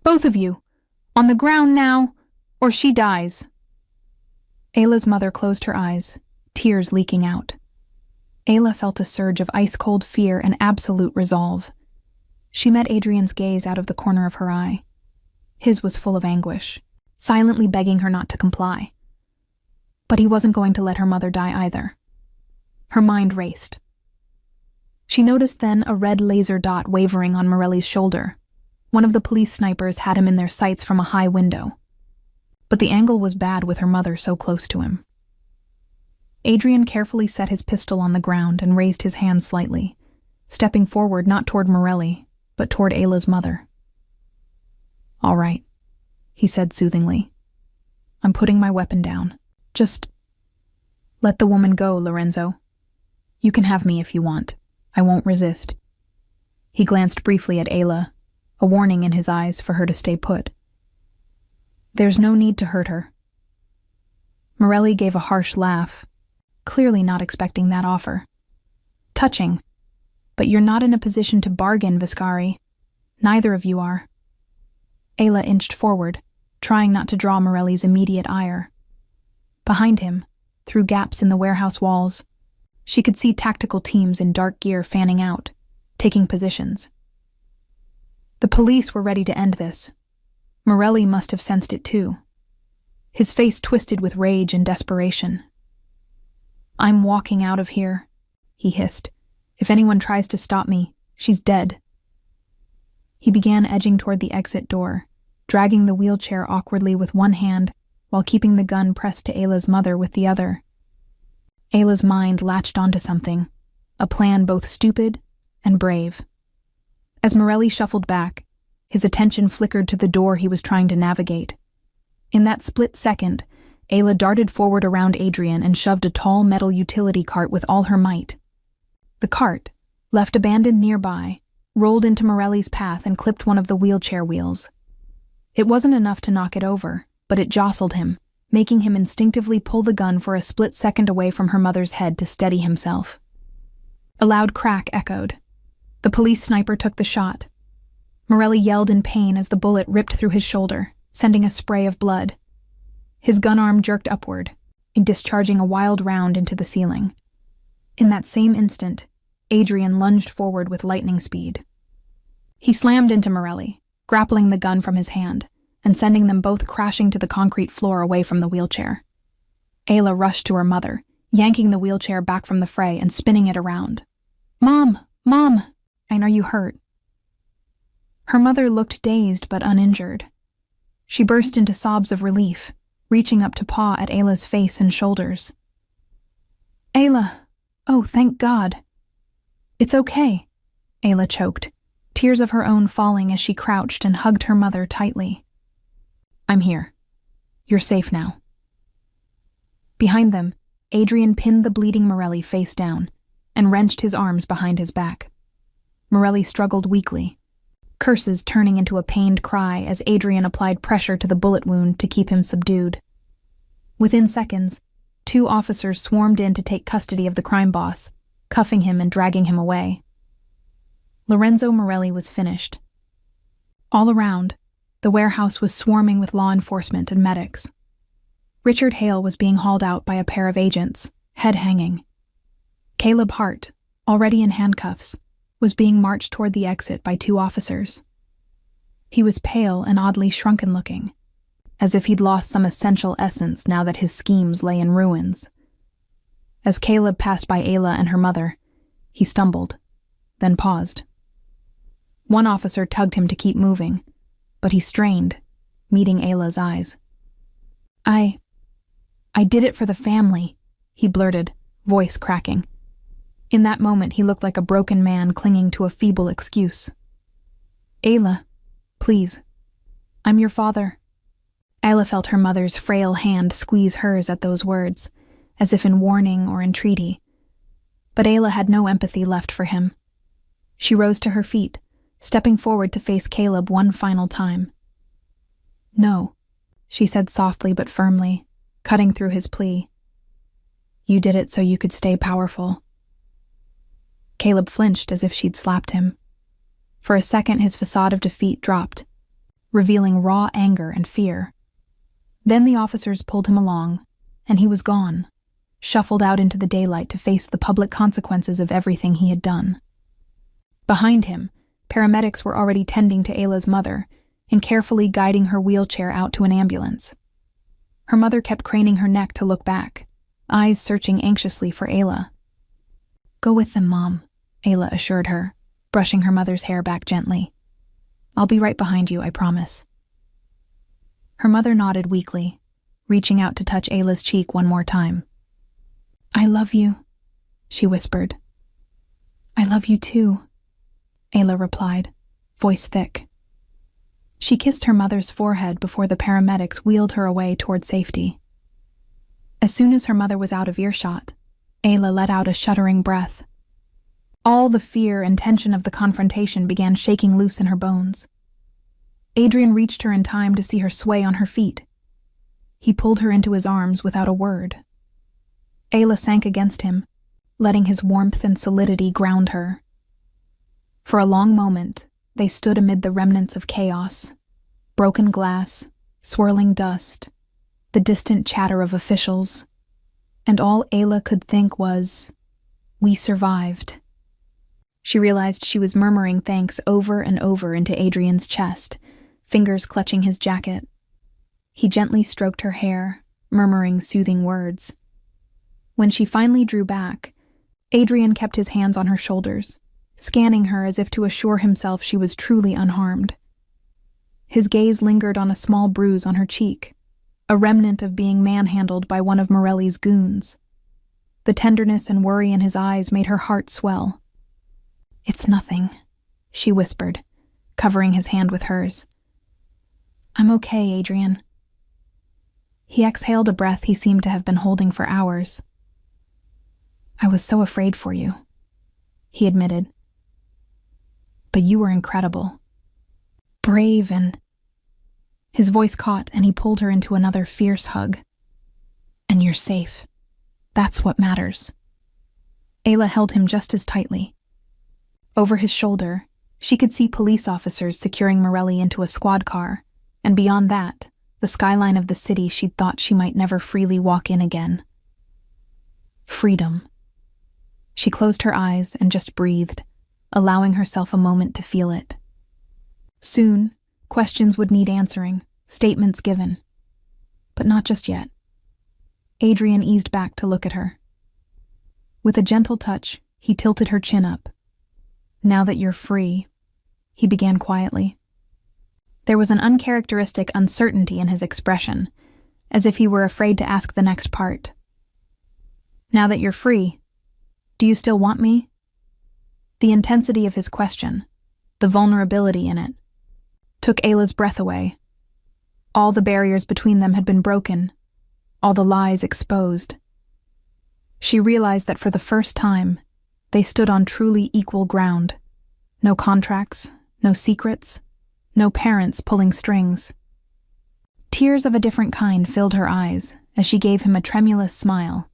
"Both of you! On the ground now, or she dies." Ayla's mother closed her eyes, tears leaking out. Ayla felt a surge of ice-cold fear and absolute resolve. She met Adrian's gaze out of the corner of her eye. His was full of anguish, silently begging her not to comply. But he wasn't going to let her mother die either. Her mind raced. She noticed then a red laser dot wavering on Morelli's shoulder. One of the police snipers had him in their sights from a high window. But the angle was bad with her mother so close to him. Adrian carefully set his pistol on the ground and raised his hand slightly, stepping forward not toward Morelli, but toward Ayla's mother. "All right," he said soothingly. "I'm putting my weapon down. Just let the woman go, Lorenzo. You can have me if you want. I won't resist." He glanced briefly at Ayla, a warning in his eyes for her to stay put. "There's no need to hurt her." Morelli gave a harsh laugh, clearly not expecting that offer. "Touching, but you're not in a position to bargain, Viscari. Neither of you are." Ayla inched forward, trying not to draw Morelli's immediate ire. Behind him, through gaps in the warehouse walls, she could see tactical teams in dark gear fanning out, taking positions. The police were ready to end this. Morelli must have sensed it too. His face twisted with rage and desperation. "I'm walking out of here," he hissed. "If anyone tries to stop me, she's dead." He began edging toward the exit door, dragging the wheelchair awkwardly with one hand while keeping the gun pressed to Ayla's mother with the other. Ayla's mind latched onto something, a plan both stupid and brave. As Morelli shuffled back, his attention flickered to the door he was trying to navigate. In that split second, Ayla darted forward around Adrian and shoved a tall metal utility cart with all her might. The cart, left abandoned nearby, rolled into Morelli's path and clipped one of the wheelchair wheels. It wasn't enough to knock it over, but it jostled him, making him instinctively pull the gun for a split second away from her mother's head to steady himself. A loud crack echoed. The police sniper took the shot. Morelli yelled in pain as the bullet ripped through his shoulder, sending a spray of blood. His gun arm jerked upward, discharging a wild round into the ceiling. In that same instant, Adrian lunged forward with lightning speed. He slammed into Morelli, grappling the gun from his hand, and sending them both crashing to the concrete floor away from the wheelchair. Ayla rushed to her mother, yanking the wheelchair back from the fray and spinning it around. "Mom! Mom! Are you hurt?" Her mother looked dazed but uninjured. She burst into sobs of relief, reaching up to paw at Ayla's face and shoulders. "Ayla! Oh, thank God!" "It's okay," Ayla choked, tears of her own falling as she crouched and hugged her mother tightly. "I'm here. You're safe now." Behind them, Adrian pinned the bleeding Morelli face down and wrenched his arms behind his back. Morelli struggled weakly, curses turning into a pained cry as Adrian applied pressure to the bullet wound to keep him subdued. Within seconds, 2 officers swarmed in to take custody of the crime boss, cuffing him and dragging him away. Lorenzo Morelli was finished. All around, the warehouse was swarming with law enforcement and medics. Richard Hale was being hauled out by a pair of agents, head hanging. Caleb Hart, already in handcuffs, was being marched toward the exit by 2 officers. He was pale and oddly shrunken-looking, as if he'd lost some essential essence now that his schemes lay in ruins. As Caleb passed by Ayla and her mother, he stumbled, then paused. One officer tugged him to keep moving, but he strained, meeting Ayla's eyes. I did it for the family," he blurted, voice cracking. In that moment, he looked like a broken man clinging to a feeble excuse. "Ayla, please. I'm your father." Ayla felt her mother's frail hand squeeze hers at those words, as if in warning or entreaty. But Ayla had no empathy left for him. She rose to her feet, stepping forward to face Caleb one final time. "No," she said softly but firmly, cutting through his plea. "You did it so you could stay powerful." Caleb flinched as if she'd slapped him. For a second, his facade of defeat dropped, revealing raw anger and fear. Then the officers pulled him along, and he was gone, shuffled out into the daylight to face the public consequences of everything he had done. Behind him, paramedics were already tending to Ayla's mother and carefully guiding her wheelchair out to an ambulance. Her mother kept craning her neck to look back, eyes searching anxiously for Ayla. "Go with them, Mom," Ayla assured her, brushing her mother's hair back gently. "I'll be right behind you, I promise." Her mother nodded weakly, reaching out to touch Ayla's cheek one more time. "I love you," she whispered. "I love you too," Ayla replied, voice thick. She kissed her mother's forehead before the paramedics wheeled her away toward safety. As soon as her mother was out of earshot, Ayla let out a shuddering breath. All the fear and tension of the confrontation began shaking loose in her bones. Adrian reached her in time to see her sway on her feet. He pulled her into his arms without a word. Ayla sank against him, letting his warmth and solidity ground her. For a long moment, they stood amid the remnants of chaos, broken glass, swirling dust, the distant chatter of officials, and all Ayla could think was, "We survived." She realized she was murmuring thanks over and over into Adrian's chest, fingers clutching his jacket. He gently stroked her hair, murmuring soothing words. When she finally drew back, Adrian kept his hands on her shoulders, scanning her as if to assure himself she was truly unharmed. His gaze lingered on a small bruise on her cheek, a remnant of being manhandled by one of Morelli's goons. The tenderness and worry in his eyes made her heart swell. "It's nothing," she whispered, covering his hand with hers. "I'm okay, Adrian." He exhaled a breath he seemed to have been holding for hours. "I was so afraid for you," he admitted. "But you were incredible. Brave and—" His voice caught and he pulled her into another fierce hug. "And you're safe. That's what matters." Ayla held him just as tightly. Over his shoulder, she could see police officers securing Morelli into a squad car, and beyond that, the skyline of the city she'd thought she might never freely walk in again. Freedom. She closed her eyes and just breathed, allowing herself a moment to feel it. Soon, questions would need answering, statements given. But not just yet. Adrian eased back to look at her. With a gentle touch, he tilted her chin up. "Now that you're free," he began quietly. There was an uncharacteristic uncertainty in his expression, as if he were afraid to ask the next part. "Now that you're free, do you still want me?" The intensity of his question, the vulnerability in it, took Ayla's breath away. All the barriers between them had been broken, all the lies exposed. She realized that for the first time, they stood on truly equal ground. No contracts, no secrets, no parents pulling strings. Tears of a different kind filled her eyes as she gave him a tremulous smile.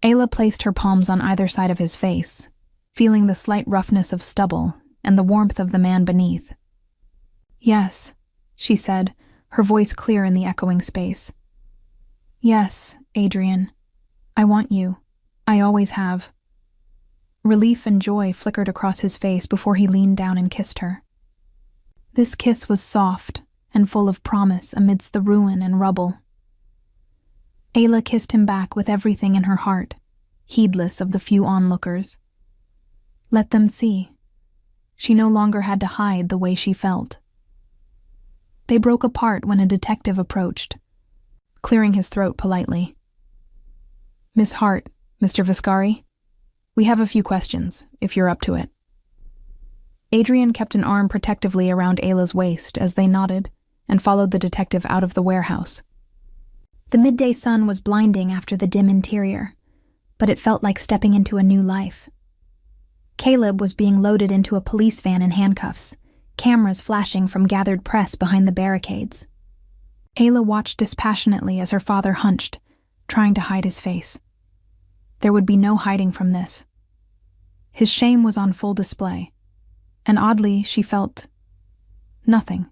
Ayla placed her palms on either side of his face, feeling the slight roughness of stubble and the warmth of the man beneath. "Yes," she said, her voice clear in the echoing space. "Yes, Adrian. I want you. I always have." Relief and joy flickered across his face before he leaned down and kissed her. This kiss was soft and full of promise amidst the ruin and rubble. Ayla kissed him back with everything in her heart, heedless of the few onlookers. Let them see. She no longer had to hide the way she felt. They broke apart when a detective approached, clearing his throat politely. "Miss Hart, Mr. Viscari, we have a few questions, if you're up to it." Adrian kept an arm protectively around Ayla's waist as they nodded and followed the detective out of the warehouse. The midday sun was blinding after the dim interior, but it felt like stepping into a new life. Caleb was being loaded into a police van in handcuffs, cameras flashing from gathered press behind the barricades. Ayla watched dispassionately as her father hunched, trying to hide his face. There would be no hiding from this. His shame was on full display, and oddly she felt nothing.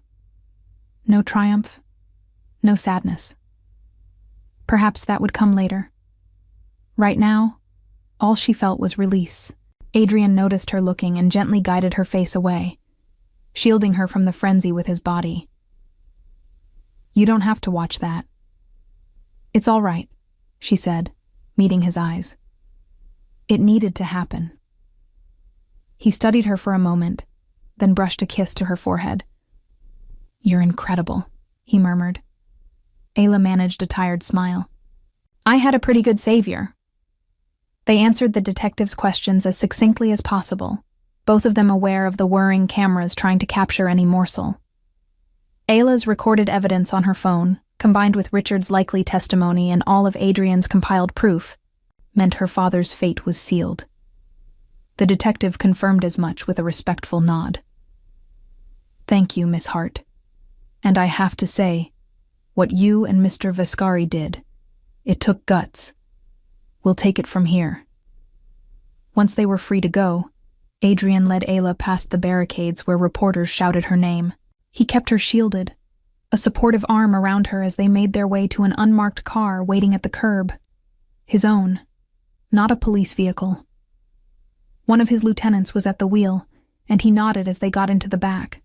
No triumph, no sadness. Perhaps that would come later. Right now, all she felt was release. Adrian noticed her looking and gently guided her face away, shielding her from the frenzy with his body. "You don't have to watch that." "It's all right," she said, meeting his eyes. "It needed to happen." He studied her for a moment, then brushed a kiss to her forehead. "You're incredible," he murmured. Ayla managed a tired smile. "I had a pretty good savior." They answered the detective's questions as succinctly as possible, both of them aware of the whirring cameras trying to capture any morsel. Ayla's recorded evidence on her phone, combined with Richard's likely testimony and all of Adrian's compiled proof, meant her father's fate was sealed. The detective confirmed as much with a respectful nod. "Thank you, Miss Hart. And I have to say, what you and Mr. Viscari did, it took guts. We'll take it from here." Once they were free to go, Adrian led Ayla past the barricades where reporters shouted her name. He kept her shielded, a supportive arm around her as they made their way to an unmarked car waiting at the curb. His own, not a police vehicle. One of his lieutenants was at the wheel, and he nodded as they got into the back.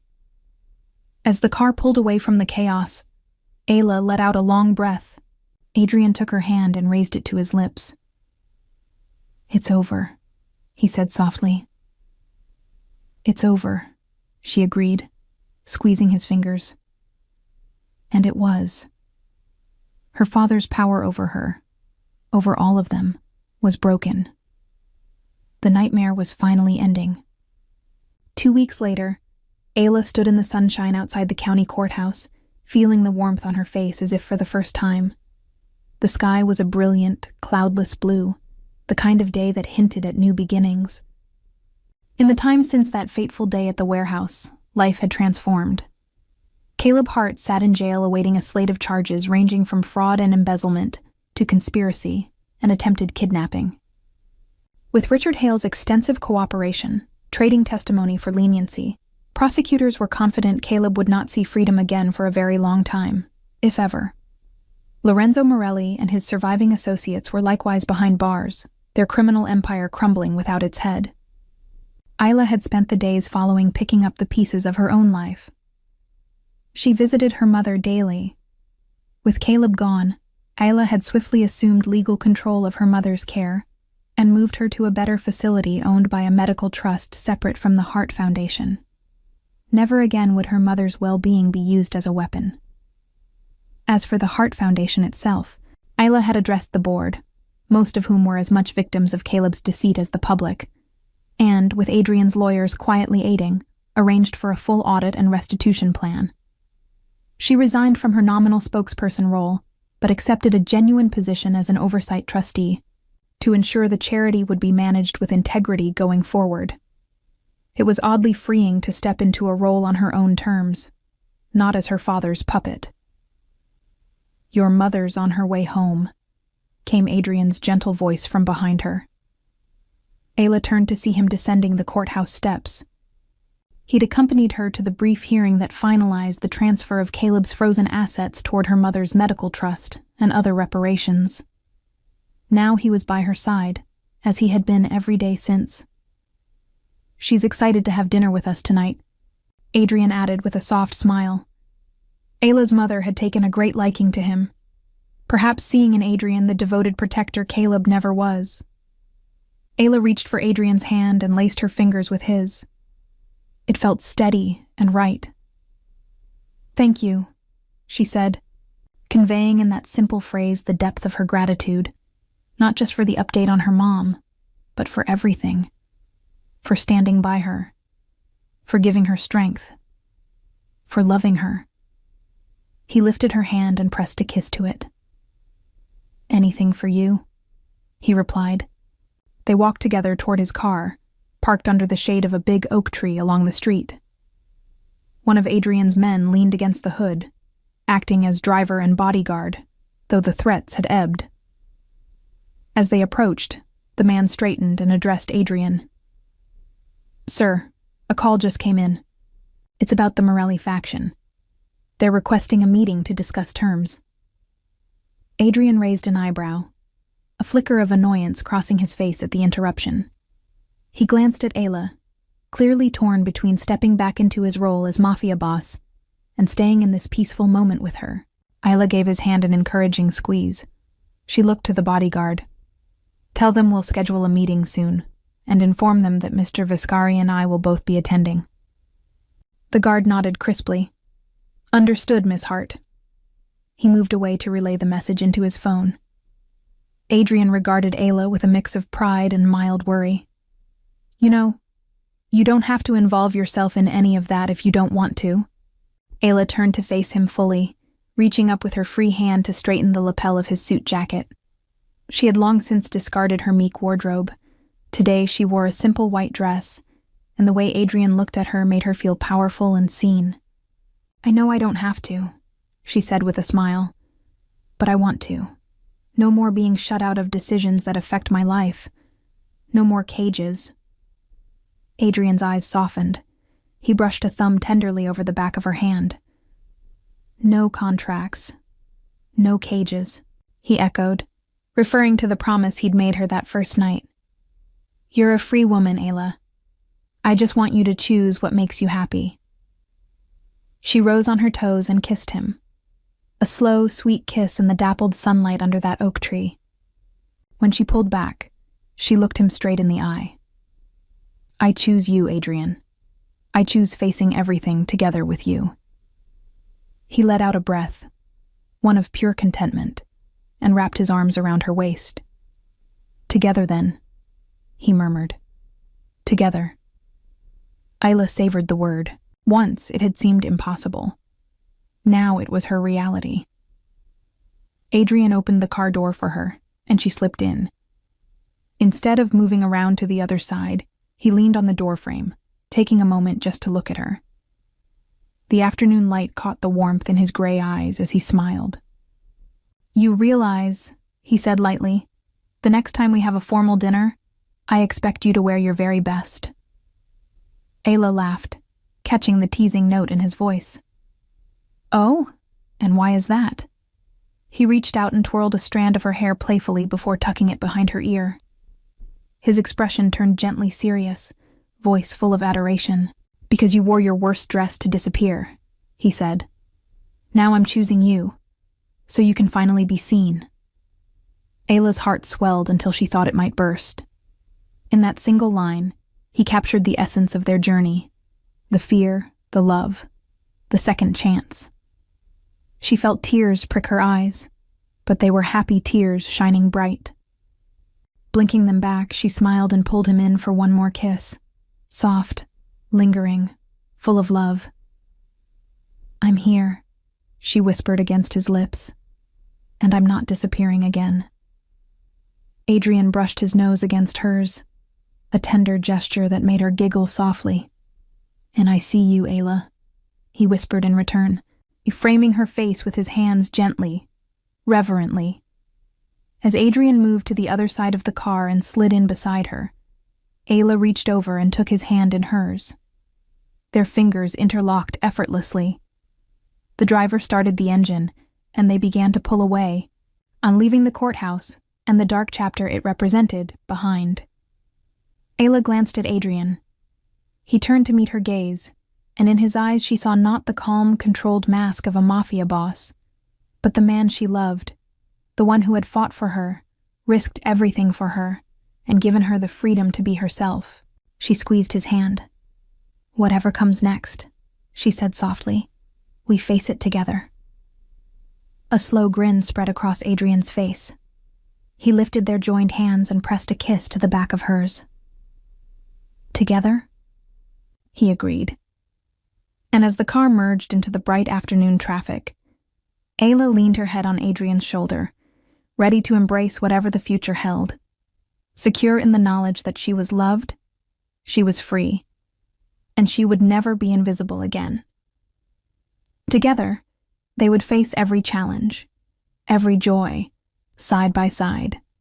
As the car pulled away from the chaos, Ayla let out a long breath. Adrian took her hand and raised it to his lips. "It's over," he said softly. "It's over," she agreed, squeezing his fingers. And it was. Her father's power over her, over all of them, was broken. The nightmare was finally ending. 2 weeks later, Ayla stood in the sunshine outside the county courthouse, feeling the warmth on her face as if for the first time. The sky was a brilliant, cloudless blue, the kind of day that hinted at new beginnings. In the time since that fateful day at the warehouse, life had transformed. Caleb Hart sat in jail awaiting a slate of charges ranging from fraud and embezzlement to conspiracy and attempted kidnapping. With Richard Hale's extensive cooperation, trading testimony for leniency, prosecutors were confident Caleb would not see freedom again for a very long time, if ever. Lorenzo Morelli and his surviving associates were likewise behind bars, their criminal empire crumbling without its head. Ayla had spent the days following picking up the pieces of her own life. She visited her mother daily. With Caleb gone, Ayla had swiftly assumed legal control of her mother's care and moved her to a better facility owned by a medical trust separate from the Hart Foundation. Never again would her mother's well-being be used as a weapon. As for the Hart Foundation itself, Ayla had addressed the board, most of whom were as much victims of Caleb's deceit as the public, and, with Adrian's lawyers quietly aiding, arranged for a full audit and restitution plan. She resigned from her nominal spokesperson role, but accepted a genuine position as an oversight trustee to ensure the charity would be managed with integrity going forward. It was oddly freeing to step into a role on her own terms, not as her father's puppet. "Your mother's on her way home," came Adrian's gentle voice from behind her. Ayla turned to see him descending the courthouse steps. He'd accompanied her to the brief hearing that finalized the transfer of Caleb's frozen assets toward her mother's medical trust and other reparations. Now he was by her side, as he had been every day since. "She's excited to have dinner with us tonight," Adrian added with a soft smile. Ayla's mother had taken a great liking to him, perhaps seeing in Adrian the devoted protector Caleb never was. Ayla reached for Adrian's hand and laced her fingers with his. It felt steady and right. "Thank you," she said, conveying in that simple phrase the depth of her gratitude, not just for the update on her mom, but for everything. For standing by her, for giving her strength, for loving her. He lifted her hand and pressed a kiss to it. "Anything for you," he replied. They walked together toward his car, parked under the shade of a big oak tree along the street. One of Adrian's men leaned against the hood, acting as driver and bodyguard, though the threats had ebbed. As they approached, the man straightened and addressed Adrian. "Sir, a call just came in. It's about the Morelli faction. They're requesting a meeting to discuss terms." Adrian raised an eyebrow, a flicker of annoyance crossing his face at the interruption. He glanced at Ayla, clearly torn between stepping back into his role as Mafia boss and staying in this peaceful moment with her. Ayla gave his hand an encouraging squeeze. She looked to the bodyguard. "Tell them we'll schedule a meeting soon, and inform them that Mr. Viscari and I will both be attending." The guard nodded crisply. "Understood, Miss Hart." He moved away to relay the message into his phone. Adrian regarded Ayla with a mix of pride and mild worry. "You know, you don't have to involve yourself in any of that if you don't want to." Ayla turned to face him fully, reaching up with her free hand to straighten the lapel of his suit jacket. She had long since discarded her meek wardrobe. Today she wore a simple white dress, and the way Adrian looked at her made her feel powerful and seen. "I know I don't have to," she said with a smile, "but I want to. No more being shut out of decisions that affect my life. No more cages." Adrian's eyes softened. He brushed a thumb tenderly over the back of her hand. "No contracts. No cages," he echoed, referring to the promise he'd made her that first night. "You're a free woman, Ayla. I just want you to choose what makes you happy." She rose on her toes and kissed him. A slow, sweet kiss in the dappled sunlight under that oak tree. When she pulled back, she looked him straight in the eye. "I choose you, Adrian. I choose facing everything together with you." He let out a breath, one of pure contentment, and wrapped his arms around her waist. Together then, he murmured. Together. Isla savored the word. Once it had seemed impossible. Now it was her reality. Adrian opened the car door for her, and she slipped in. Instead of moving around to the other side, he leaned on the doorframe, taking a moment just to look at her. The afternoon light caught the warmth in his gray eyes as he smiled. "You realize," he said lightly, "the next time we have a formal dinner, I expect you to wear your very best." Ayla laughed, catching the teasing note in his voice. "Oh? And why is that?" He reached out and twirled a strand of her hair playfully before tucking it behind her ear. His expression turned gently serious, voice full of adoration. "Because you wore your worst dress to disappear," he said. "Now I'm choosing you, so you can finally be seen." Ayla's heart swelled until she thought it might burst. In that single line, he captured the essence of their journey, the fear, the love, the second chance. She felt tears prick her eyes, but they were happy tears shining bright. Blinking them back, she smiled and pulled him in for one more kiss, soft, lingering, full of love. "I'm here," she whispered against his lips, "and I'm not disappearing again." Adrian brushed his nose against hers, a tender gesture that made her giggle softly. "And I see you, Ayla," he whispered in return, framing her face with his hands gently, reverently. As Adrian moved to the other side of the car and slid in beside her, Ayla reached over and took his hand in hers. Their fingers interlocked effortlessly. The driver started the engine, and they began to pull away, on leaving the courthouse and the dark chapter it represented behind. Ayla glanced at Adrian. He turned to meet her gaze, and in his eyes she saw not the calm, controlled mask of a Mafia boss, but the man she loved, the one who had fought for her, risked everything for her, and given her the freedom to be herself. She squeezed his hand. "Whatever comes next," she said softly, "we face it together." A slow grin spread across Adrian's face. He lifted their joined hands and pressed a kiss to the back of hers. "Together?" he agreed. And as the car merged into the bright afternoon traffic, Ayla leaned her head on Adrian's shoulder, ready to embrace whatever the future held, secure in the knowledge that she was loved, she was free, and she would never be invisible again. Together, they would face every challenge, every joy, side by side.